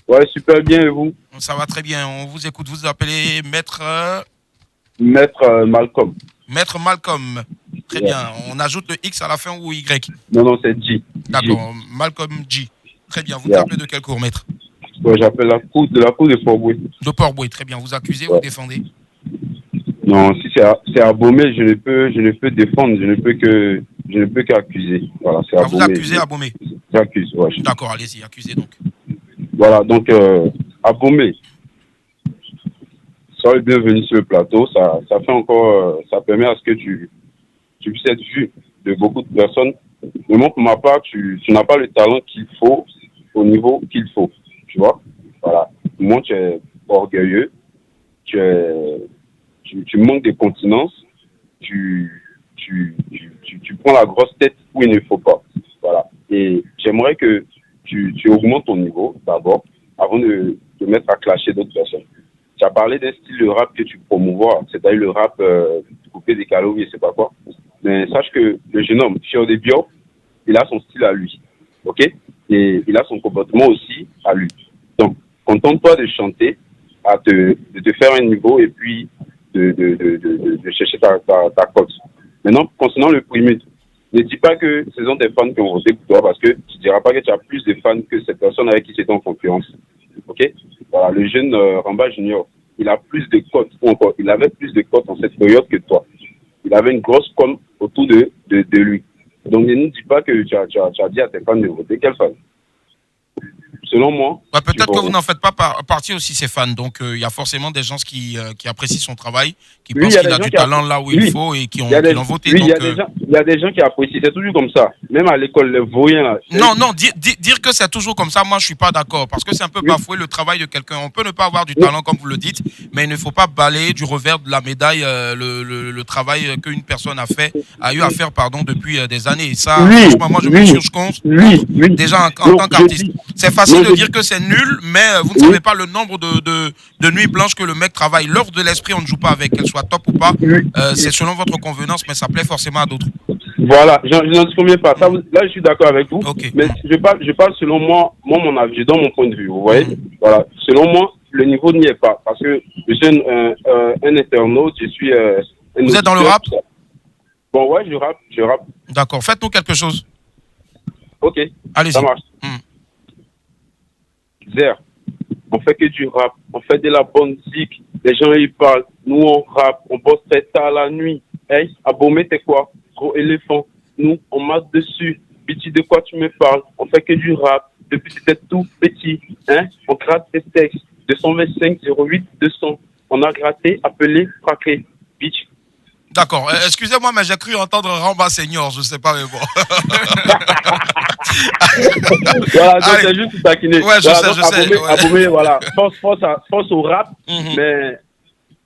Ouais, super bien, et vous? Ça va très bien. On vous écoute. Vous appelez maître... Maître Malcolm. Maître Malcolm. Très bien. On ajoute le X à la fin ou Y? Non, c'est G. D'accord. Malcolm G. Très bien. Vous nous appelez de quel cours, maître? Ouais, j'appelle la cour de Port-Boué. De Port-Boué. Très bien. Vous accusez ou défendez? Non, si c'est à Baumé, je ne peux défendre, je ne peux qu'accuser. Voilà, c'est à vous accusez à Baumé? J'accuse, ouais. D'accord, allez-y, accusez donc. Voilà, donc à Baumé, soyez bienvenue sur le plateau. Ça fait encore, ça permet à ce que tu puisses être vu de beaucoup de personnes. Mais moi, pour ma part, tu n'as pas le talent qu'il faut au niveau qu'il faut. Tu vois? Voilà. Moi, tu es orgueilleux, tu manques de continence, tu prends la grosse tête où il ne faut pas. Voilà. Et j'aimerais que tu augmentes ton niveau d'abord avant de te mettre à clasher d'autres personnes. Tu as parlé d'un style de rap que tu promouvois, c'est-à-dire le rap coupé des calories et c'est pas quoi. Mais sache que le jeune homme, Fior de Bio, il a son style à lui. Ok? Et il a son comportement aussi à lui. Donc, contente-toi de chanter, de te faire un niveau et puis de chercher ta cote. Maintenant, concernant le premier, ne dis pas que ce sont des fans qui ont voté pour toi parce que tu ne diras pas que tu as plus de fans que cette personne avec qui tu étais en concurrence. Ok? Voilà, le jeune Ramba Junior, il a plus de cotes, ou encore, il avait plus de cotes en cette période que toi. Il avait une grosse com autour de lui. Donc, ne nous dis pas que tu as dit à tes fans de voter. Quels fans? Selon moi... Ouais, peut-être que vous n'en faites pas partie aussi, ces fans. Donc, il y a forcément des gens qui apprécient son travail, qui pensent qu'il a du talent là où il faut et qui l'ont voté. Oui, il y a des gens qui apprécient. C'est toujours comme ça. Même à l'école, les vauriens là... Non, dire que c'est toujours comme ça, moi, je ne suis pas d'accord. Parce que c'est un peu bafouer le travail de quelqu'un. On peut ne pas avoir du talent, comme vous le dites, mais il ne faut pas balayer du revers de la médaille le travail qu'une personne a eu à faire depuis des années. Et ça, franchement, moi, je me surconse. Déjà, en tant qu'artiste. C'est facile de dire que c'est nul, mais vous ne savez pas le nombre de nuits blanches que le mec travaille. L'heure de l'esprit, on ne joue pas avec, qu'elle soit top ou pas. C'est selon votre convenance, mais ça plaît forcément à d'autres. Voilà, je n'en dis pas. Ça, là, je suis d'accord avec vous. Okay. Mais je parle selon moi, mon avis, je donne mon point de vue. Vous voyez? Voilà. Selon moi, le niveau n'y est pas. Parce que je suis un internaute, je suis... vous êtes dans le rap? Bon, ouais, je rappe. D'accord. Faites-nous quelque chose. Ok. Allez-y. Ça marche. Zer, on fait que du rap, on fait de la bonne musique, les gens y parlent, nous on rappe, on bosse très tard la nuit. Hey, à Baumé t'es quoi? Gros éléphant, nous on marche dessus. Biti, de quoi tu me parles? On fait que du rap, depuis c'était tout petit, hein? On gratte des textes, 225 08 200. On a gratté, appelé, craqué, bitch. D'accord. Excusez-moi, mais j'ai cru entendre Ramba Senior, je sais pas, mais bon. Voilà, donc c'est juste taquiner. Ouais, je sais. Aboumé, voilà. Force au rap, mais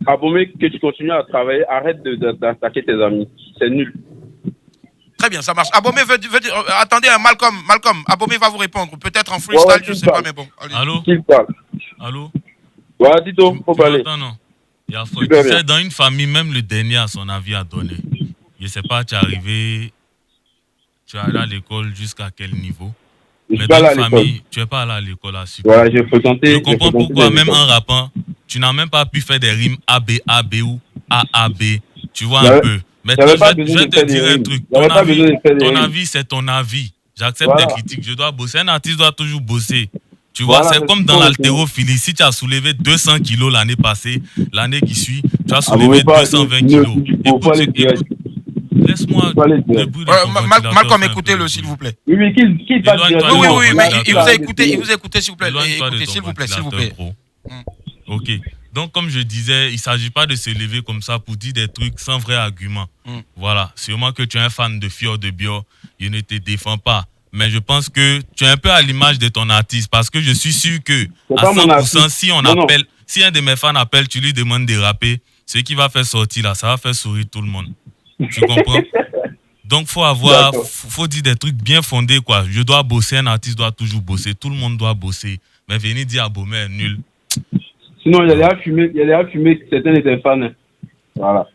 Aboumé, que tu continues à travailler, arrête d'attaquer tes amis. C'est nul. Très bien, ça marche. Aboumé veut dire... attendez, Malcolm, Aboumé va vous répondre. Peut-être en freestyle, je sais pas, mais bon. Allez. Allô? Qui parle? Allô? Voilà, dis-donc, faut parler. Non. Tu sais, dans une famille, même le dernier a son avis à donner. Je sais pas, tu es arrivé, tu es allé à l'école jusqu'à quel niveau? Mais dans une famille, tu n'es pas allé à l'école à super. Voilà, je comprends pourquoi, même en rappant, tu n'as même pas pu faire des rimes A, B, A, B ou A, A, B. Tu vois un peu. Mais toi, je vais te dire un truc. Ton avis, c'est ton avis. J'accepte tes critiques. Je dois bosser. Un artiste doit toujours bosser. Tu vois, c'est comme dans l'haltérophilie. Si tu as soulevé 200 kilos l'année passée, l'année qui suit, tu as soulevé 220 kilos. Écoute, laisse-moi débrouiller. Malcolm, écoutez-le, s'il vous plaît. Oui, qui va dire? Oui, mais il vous a écouté, s'il vous plaît. Écoutez, s'il vous plaît. Ok. Donc, comme je disais, il ne s'agit pas de se lever comme ça pour dire des trucs sans vrai argument. Voilà. Sûrement que tu es un fan de Fior de Bio. Je ne te défends pas. Mais je pense que tu es un peu à l'image de ton artiste parce que je suis sûr que à 100%, si un de mes fans appelle, tu lui demandes de rapper, ce qui va faire sortir là, ça va faire sourire tout le monde. Tu comprends? Donc, faut dire des trucs bien fondés, quoi. Je dois bosser, un artiste doit toujours bosser, tout le monde doit bosser. Mais venir dire à Baumé est nul. Sinon, il allait à fumer certains de tes fans. Voilà.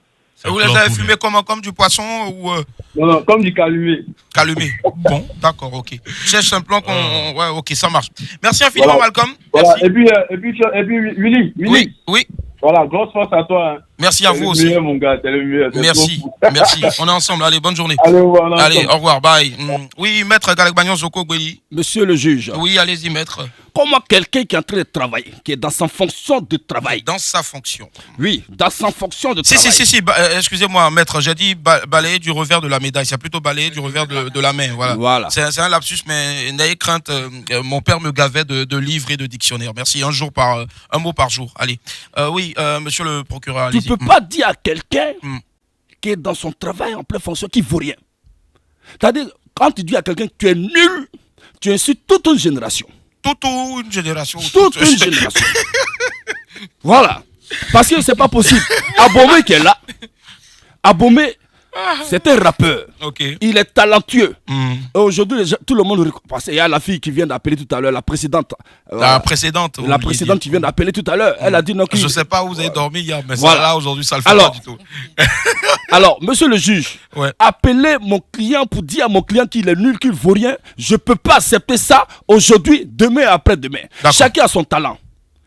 Vous les avez fumés comment? Comme du poisson ou Non, comme du calumé. Calumé. Bon, d'accord, ok. Cherche un plan qu'on... Ouais, ok, ça marche. Merci infiniment, Voilà. Malcolm. Voilà. Merci. Et puis, Willy. Oui. Voilà, grosse force à toi. Hein. Merci à vous aussi. T'es le meilleur, mon gars, t'es le meilleur. Merci. On est ensemble. Allez, bonne journée. Allez, au revoir, bye. Oui, maître Galek Bagnon Zoko Gweli. Monsieur le juge. Oui, allez-y, maître. Comment quelqu'un qui est en train de travailler, qui est dans sa fonction de travail. Dans sa fonction. Oui, dans sa fonction de travail. Si. Excusez-moi, maître, j'ai dit balayer du revers de la médaille. C'est plutôt balayer du revers de la main. Voilà. C'est un lapsus, mais n'ayez crainte. Mon père me gavait de livres et de dictionnaires. Merci. Un mot par jour. Allez. Oui, monsieur le procureur. Tu ne peux pas dire à quelqu'un qui est dans son travail en pleine fonction qu'il ne vaut rien. C'est-à-dire, quand tu dis à quelqu'un que tu es nul, tu insultes toute une génération. Toute une génération. Voilà. Parce que c'est pas possible. Abomey qui est là. Abomey, c'est un rappeur. Okay. Il est talentueux. Aujourd'hui, tout le monde parce qu'il y a la fille qui vient d'appeler tout à l'heure, la précédente. La précédente qui vient d'appeler tout à l'heure. Elle a dit non. Je ne sais pas où vous avez dormi hier, mais voilà. Là, aujourd'hui, ça ne le fait pas du tout. Alors, monsieur le juge, appelez mon client pour dire à mon client qu'il est nul, qu'il ne vaut rien. Je ne peux pas accepter ça aujourd'hui, demain et après-demain. Chacun a son talent.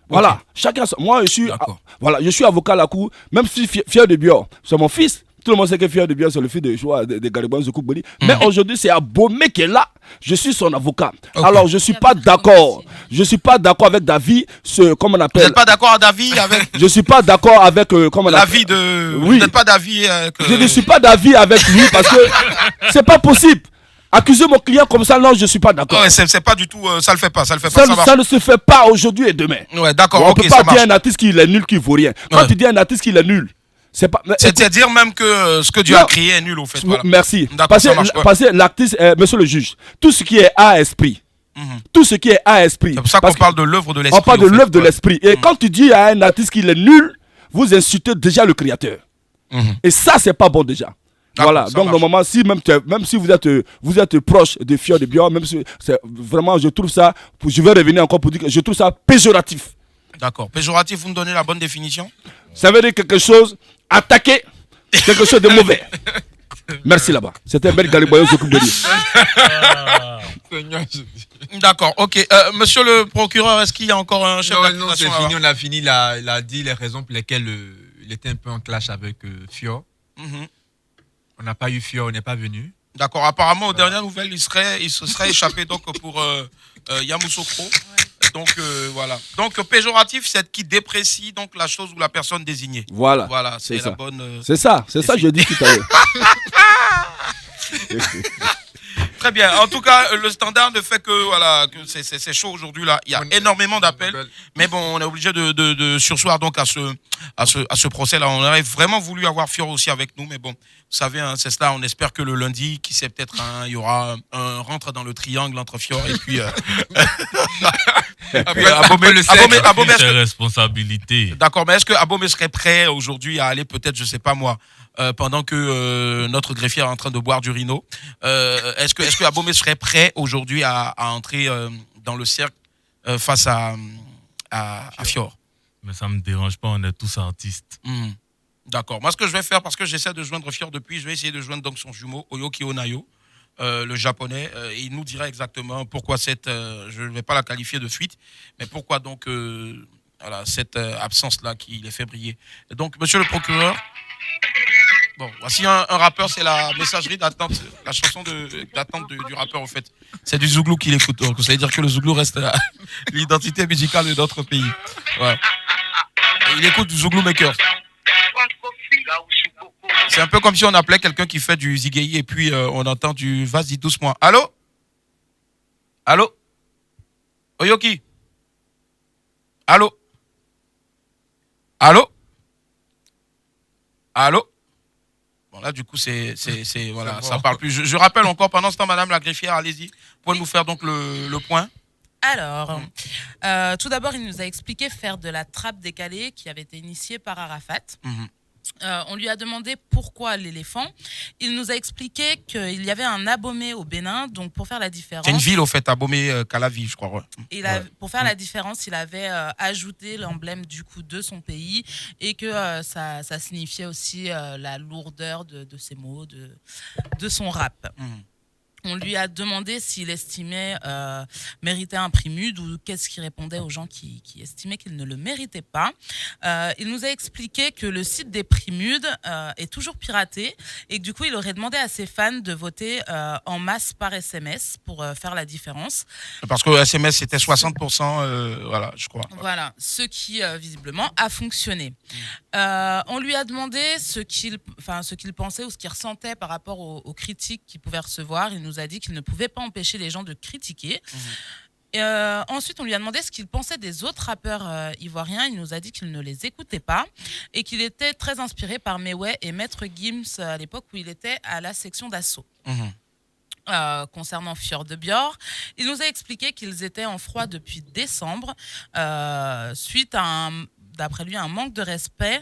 Voilà. Chacun a son... Moi, je suis avocat à la cour, même si Fier de Bior, c'est mon fils. Tout le monde sait que Fier de Bior, c'est le fils de choix de Garibon Zoukouboli. Mais aujourd'hui, c'est Abomey qui est là. Je suis son avocat. Alors, je ne suis pas d'accord. Je ne suis pas d'accord avec David. Comment on appelle. Vous n'êtes pas d'accord avec David avec... Je ne suis pas d'accord avec. Comment on appelle. Vous n'êtes pas d'avis avec... Je ne suis pas d'avis avec lui parce que c'est pas possible. Accuser mon client comme ça, non, je ne suis pas d'accord. Ouais, c'est pas du tout, ça le fait pas, ça ne se fait pas aujourd'hui et demain. Ouais, d'accord, on peut pas dire à un artiste qu'il est nul, qu'il vaut rien. Quand tu dis à un artiste qu'il est nul, c'est pas. C'est dire même que ce que Dieu a créé est nul, au fait. Voilà. Merci. Parce que l'artiste, monsieur le juge, tout ce qui est à esprit. Tout ce qui est à esprit. C'est pour ça qu'on parle de l'œuvre de l'esprit. On parle de l'œuvre de l'esprit. Et quand tu dis à un artiste qu'il est nul, vous insultez déjà le créateur. Et ça, c'est pas bon déjà. Voilà, donc normalement, même si vous êtes proche de Fier de Bior, même si vraiment, je trouve ça, je vais revenir encore pour dire que je trouve ça péjoratif. D'accord, péjoratif, vous me donnez la bonne définition? Ça veut dire quelque chose, attaquer, quelque chose de mauvais. Merci là-bas. C'était un bel Galiboyo Zoukoubeli. D'accord, ok. Monsieur le procureur, est-ce qu'il y a encore un chef d'accusation? Non, c'est fini, on a fini. Il a dit les raisons pour lesquelles il était un peu en clash avec Fior. On n'a pas eu Fior, on n'est pas venu. D'accord, apparemment, aux dernières nouvelles, il se serait échappé donc pour Yamoussoukro. Donc, voilà. Donc, péjoratif, c'est qui déprécie donc la chose ou la personne désignée. Voilà. Voilà, c'est la bonne... c'est ça, je dis tout à l'heure. Très bien. En tout cas, le standard ne fait que, voilà, que c'est chaud aujourd'hui là. Il y a énormément d'appels, mais bon, on est obligé de sursoir donc à ce procès là. On aurait vraiment voulu avoir Fior aussi avec nous, mais bon, vous savez, hein, c'est cela. On espère que le lundi, qui sait peut-être, il y aura un rentre dans le triangle entre Fior et puis. Abomey, c'est responsabilité. D'accord, mais est-ce que Abomey serait prêt aujourd'hui à aller peut-être, je sais pas moi. Pendant que notre greffier est en train de boire du Rhino. Est-ce que Abomey serait prêt aujourd'hui à entrer dans le cercle face à Fior? Mais ça ne me dérange pas, on est tous artistes. D'accord. Moi, ce que je vais faire, parce que j'essaie de joindre Fior depuis, je vais essayer de joindre donc son jumeau, Oyoki Onayo, le japonais. Il nous dira exactement pourquoi je ne vais pas la qualifier de fuite, mais pourquoi donc voilà, cette absence-là qui les fait briller. Et donc, monsieur le procureur... Bon, voici un rappeur, c'est la messagerie d'attente, la chanson d'attente du rappeur en fait. C'est du Zouglou qu'il écoute, donc ça veut dire que le Zouglou reste l'identité musicale de notre pays. Ouais. Et il écoute du Zouglou Maker. C'est un peu comme si on appelait quelqu'un qui fait du zigei et puis on entend du vas-y doucement. Allô? Allô? Oyoki? Allô? Allô? Allô? Bon, là, du coup, voilà, ça parle plus. Je rappelle encore, pendant ce temps, madame la greffière, allez-y. Vous pouvez nous faire donc le point? Alors, tout d'abord, il nous a expliqué faire de la trappe décalée qui avait été initiée par Arafat. On lui a demandé pourquoi l'éléphant. Il nous a expliqué qu'il y avait un Abomey au Bénin, donc pour faire la différence. C'est une ville au fait, Abomey, Calavi, je crois. Ouais. Pour faire la différence, il avait ajouté l'emblème du coup de son pays et que ça signifiait aussi la lourdeur de ses mots, de son rap. On lui a demandé s'il estimait mériter un prix MUD ou qu'est-ce qu'il répondait aux gens qui estimaient qu'il ne le méritait pas. Il nous a expliqué que le site des prix MUD est toujours piraté et que du coup, il aurait demandé à ses fans de voter en masse par SMS pour faire la différence. Parce que SMS, c'était 60%, voilà, je crois. Voilà, ce qui visiblement a fonctionné. On lui a demandé ce qu'il pensait ou ce qu'il ressentait par rapport aux critiques qu'il pouvait recevoir. Il nous a dit qu'il ne pouvait pas empêcher les gens de critiquer. Ensuite, on lui a demandé ce qu'il pensait des autres rappeurs ivoiriens. Il nous a dit qu'il ne les écoutait pas et qu'il était très inspiré par Mewé et Maître Gims à l'époque où il était à la section d'assaut. Concernant Fjord de Björk, il nous a expliqué qu'ils étaient en froid depuis décembre suite à d'après lui, un manque de respect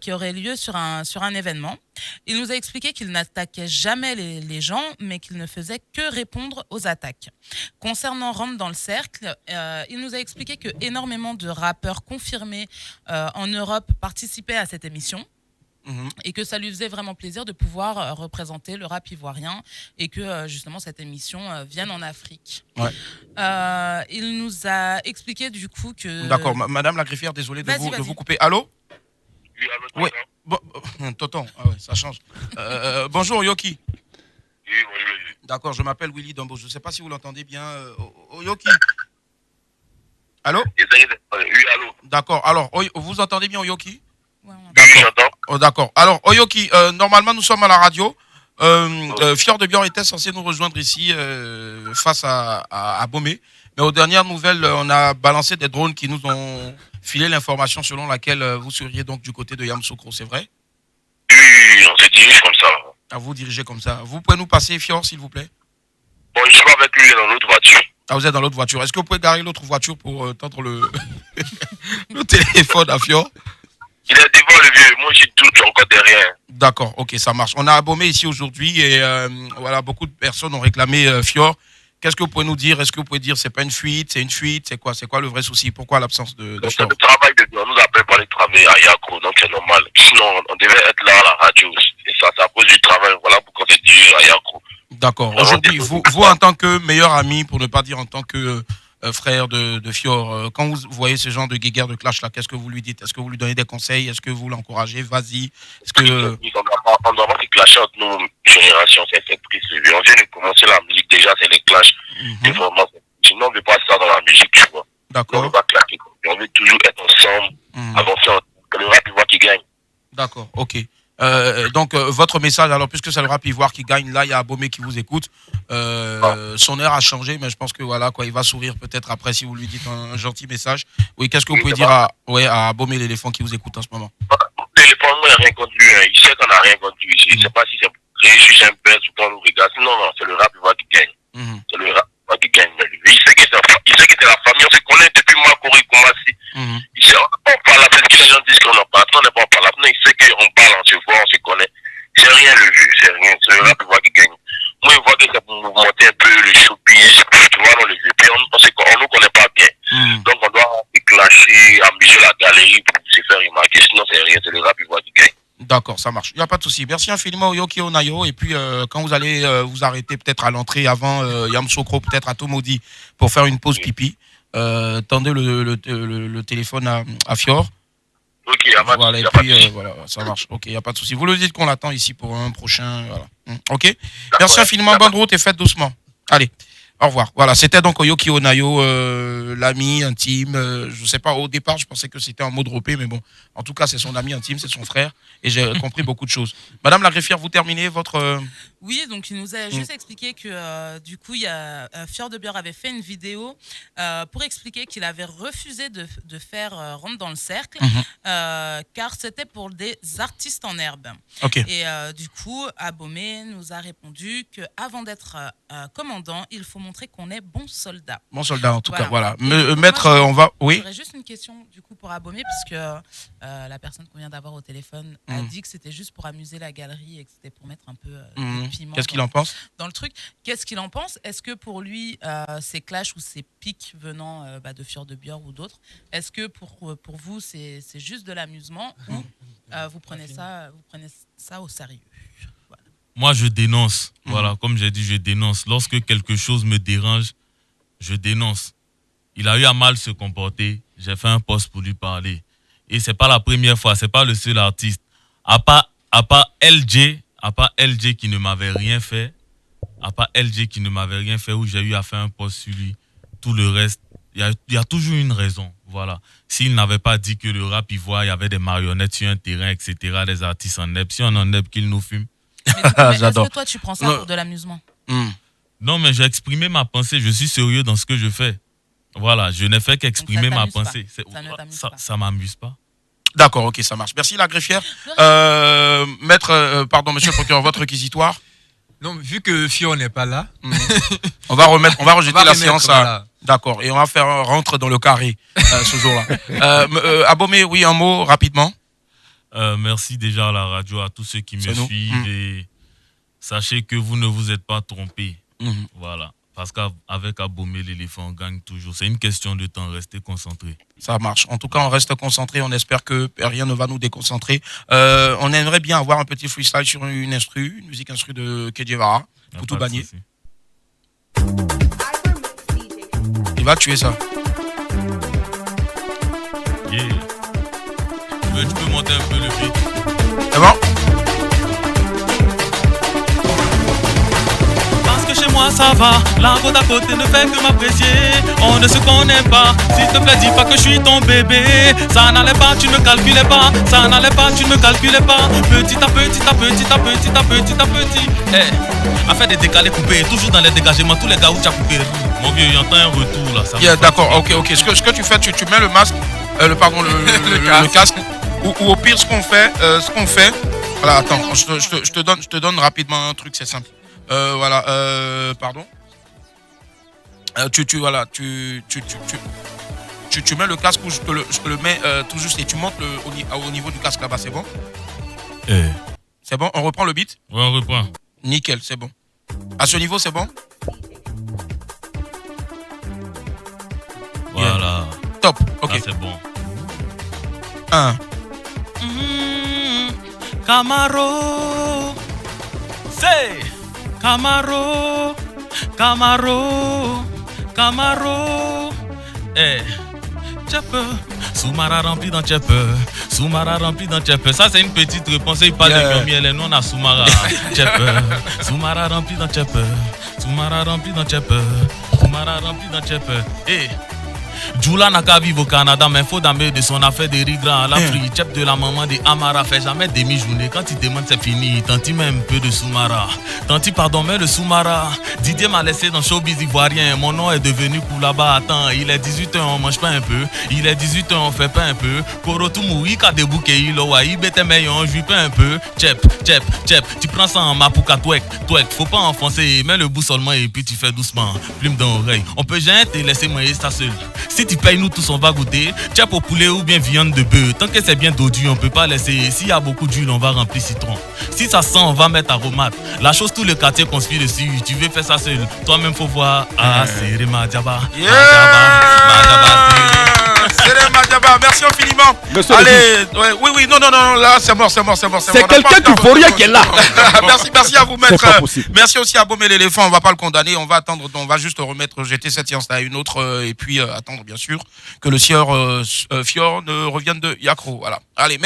qui aurait lieu sur un événement. Il nous a expliqué qu'il n'attaquait jamais les gens, mais qu'il ne faisait que répondre aux attaques. Concernant Rentre dans le cercle, il nous a expliqué que énormément de rappeurs confirmés en Europe participaient à cette émission. Et que ça lui faisait vraiment plaisir de pouvoir représenter le rap ivoirien et que justement cette émission vienne en Afrique. Ouais. Il nous a expliqué du coup que... D'accord, Madame la greffière, désolé de vous couper. Allô? Oui, allô, oui. Tonton, ah ouais, ça change. Bonjour Yoki. Oui, bonjour. D'accord, je m'appelle Willy Dombo. Je ne sais pas si vous l'entendez bien. Yoki. Allô? Oui, allô. D'accord, alors, vous entendez bien Yoki? D'accord. Oh, d'accord. Alors, Oyoki, normalement, nous sommes à la radio. Fjord de Björk était censé nous rejoindre ici face à Bomé. Mais aux dernières nouvelles, on a balancé des drones qui nous ont filé l'information selon laquelle vous seriez donc du côté de Yamoussoukro, c'est vrai? Oui, on se dirige comme ça. Ah, vous dirigez comme ça. Vous pouvez nous passer Fjord, s'il vous plaît? Bon, je suis avec lui dans l'autre voiture. Ah, vous êtes dans l'autre voiture. Est-ce que vous pouvez garer l'autre voiture pour tendre le téléphone à Fjord? Il est devant le vieux, moi je suis tout encore derrière. D'accord, ok, ça marche. On a Abomey ici aujourd'hui et voilà, beaucoup de personnes ont réclamé Fjord. Qu'est-ce que vous pouvez nous dire? Est-ce que vous pouvez dire c'est pas une fuite, c'est une fuite? C'est quoi le vrai souci? Pourquoi l'absence de Fjord? Le travail de Dieu, on nous appelle pour aller travailler à Yako, donc c'est normal. Sinon, on devait être là à la radio. Et ça, c'est à cause du travail, voilà pourquoi c'est dû à Yako. D'accord. Aujourd'hui, vous en tant que meilleur ami, pour ne pas dire en tant que frère de Fjord, quand vous voyez ce genre de guéguerre, de clash là, qu'est-ce que vous lui dites? Est-ce que vous lui donnez des conseils? Est-ce que vous l'encouragez? Vas-y. Est-ce que on doit pas se clasher entre nos générations, c'est triste. On vient de commencer la musique déjà, c'est les clashs. Vraiment, sinon on ne veut pas ça dans la musique, tu vois. D'accord. On veut pas claquer. On veut toujours être ensemble, avancer, que le rap ivoire qui gagne. D'accord, ok. Donc votre message, alors puisque c'est le rap ivoire qui gagne, là il y a Abomey qui vous écoute. Son air a changé, mais je pense que voilà quoi, il va sourire peut-être après si vous lui dites un gentil message. Oui, qu'est-ce que vous pouvez dire à Abomey l'éléphant qui vous écoute en ce moment? L'éléphant, moi, il n'a rien contre lui. Il sait qu'on n'a rien contre lui. Je ne sais pas si c'est juste un père ou qu'on nous regarde. Non, c'est le rap ivoire qui gagne. C'est le rap ivoire qui gagne. Il sait que c'est la famille. On se connaît depuis Makori Koumassi. Il sait, on parle la peine que les gens disent qu'on en parle. On n'est pas en parle. Il sait qu'on parle, on se voit, on se connaît. C'est rien le vieux, c'est rien. C'est le rap ivoire qui gagne. Moi, je vois que c'est pour monter un peu le showbiz, tu vois, dans les EP. On ne nous connaît pas bien. Donc, on doit se clasher, amuser la galerie pour se faire remarquer. Sinon, c'est rien. C'est le rap ivoire qui gagne. D'accord, ça marche. Il n'y a pas de souci. Merci infiniment au Yoki Onayo. Et puis, quand vous allez vous arrêter peut-être à l'entrée avant Yamoussoukro, peut-être à Tomodi, pour faire une pause pipi, tendez le téléphone à Fjord. Ok, voilà, et puis voilà, ça marche. Ok, il n'y a pas de souci. Vous le dites qu'on l'attend ici pour un prochain. Voilà. Ok. Merci infiniment. Bonne route et faites doucement. Allez. Au revoir. Voilà, c'était donc Yoki Onayo, l'ami intime. Je ne sais pas, au départ, je pensais que c'était un mot de ropé, mais bon, en tout cas, c'est son ami intime, c'est son frère, et j'ai compris beaucoup de choses. Madame la greffière, vous terminez votre... Oui, donc il nous a juste expliqué que du coup, Fjord de Björk avait fait une vidéo pour expliquer qu'il avait refusé de faire Rentre dans le cercle car c'était pour des artistes en herbe. Okay. Et du coup, Abomey nous a répondu qu'avant d'être commandant, il faut montrer qu'on est bon soldat. Bon soldat, en tout cas, voilà. Maître, on va... Oui. J'aurais juste une question du coup pour Abomey, puisque la personne qu'on vient d'avoir au téléphone a dit que c'était juste pour amuser la galerie et que c'était pour mettre un peu de piment. Qu'est-ce qu'il en pense dans le truc? Qu'est-ce qu'il en pense? Est-ce que pour lui, ces clashs ou ces pics venant de Fjord de Björk ou d'autres, est-ce que pour vous, c'est juste de l'amusement ou vous prenez ça au sérieux? Voilà. Moi, je dénonce. Voilà, comme j'ai dit, je dénonce. Lorsque quelque chose me dérange, je dénonce. Il a eu à mal se comporter. J'ai fait un post pour lui parler. Et c'est pas la première fois, c'est pas le seul artiste. À part LJ qui ne m'avait rien fait, où j'ai eu à faire un post sur lui. Tout le reste, il y a toujours une raison. Voilà. S'il n'avait pas dit que le rap ivoire, il y avait des marionnettes sur un terrain, etc., des artistes en neb, si on en neb qu'il nous fume. Mais est-ce que toi, tu prends ça pour de l'amusement? Non, mais j'ai exprimé ma pensée. Je suis sérieux dans ce que je fais. Voilà, je n'ai fait qu'exprimer ma pensée. Ça m'amuse pas. D'accord, ok, ça marche. Merci la greffière. Pardon, monsieur le procureur, votre réquisitoire. Non, vu que Fio n'est pas là, on va rejeter la séance. D'accord, et on va faire rentre dans le carré ce jour-là. Abomey, oui, un mot rapidement. Merci déjà à la radio, à tous ceux qui me suivent et sachez que vous ne vous êtes pas trompés. Voilà. Parce qu'avec Abomey, l'éléphant gagne toujours. C'est une question de temps, restez concentrés. Ça marche. En tout cas, on reste concentrés. On espère que rien ne va nous déconcentrer. On aimerait bien avoir un petit freestyle sur une musique instru de Kedjevara. Pour tout bagner. Il va tuer ça. Yeah. Tu peux monter un peu le beat. C'est bon? Chez moi ça va, la côte à côté ne fait que m'apprécier. On ne se connaît pas, s'il te plaît dis pas que je suis ton bébé. Ça n'allait pas, tu ne me calculais pas. Ça n'allait pas, tu ne me calculais pas. Petit à petit. Affaire de décaler coupé, toujours dans les dégagements, tous les gars où tu as coupé. Mon vieux, il entend un retour là. Yeah, d'accord, ok. Ce que tu fais, tu mets le masque, le casque. Ou au pire, ce qu'on fait. Voilà, attends, je te donne rapidement un truc, c'est simple. Pardon. Tu mets le casque où je te le mets tout juste et tu montes au niveau du casque là-bas, c'est bon? C'est bon, on reprend le beat? Ouais, on reprend. Nickel, c'est bon. À ce niveau, c'est bon? Voilà. Yeah. Top, ok. Là, c'est bon. 1. Camaro. C'est Camaro. Tchèpe. Soumara rempli dans Tchèpe. Ça, c'est une petite réponse. Il parle de miel et nous, on a Soumara. Tchèpe. Soumara rempli dans Tchèpe. Djoula n'a qu'à vivre au Canada, mais faut d'amener de son affaire de rigra à la free. Chef de la maman de Amara fait jamais demi-journée. Quand il demande, c'est fini. Tanti met un peu de Soumara. Tanti, pardon, mais le Soumara. Didier m'a laissé dans showbiz ivoirien. Mon nom est devenu Koulaba. Attends, il est 18h, on mange pas un peu. Il est 18h, on fait pas un peu. Korotumu, il a débouqué, il a il bête meilleur, on joue pas un peu. Chep. Tu prends ça en mapouka, twek. Faut pas enfoncer, mets le bout seulement et puis tu fais doucement. Plume dans l'oreille. On peut jamais te laisser manger ça seul. Si tu payes, nous tous on va goûter. Tchèp au poulet ou bien viande de bœuf. Tant que c'est bien dodu, on peut pas laisser. S'il y a beaucoup d'huile, on va remplir citron. Si ça sent, on va mettre aromate. La chose, tout le quartier conspire dessus. Tu veux faire ça seul. Toi-même, faut voir. Ah, c'est Madjaba. Madjaba, merci infiniment. Monsieur allez, oui, non, là, c'est mort. C'est quelqu'un du Vaurien qui est là. Merci à vous, maître. C'est pas possible. Merci aussi à Abomey l'éléphant. On va pas le condamner. On va attendre. On va juste jeter cette séance à une autre. Et puis attendre, bien sûr, que le sieur Fjord ne revienne de Yakro. Voilà. Allez, merci.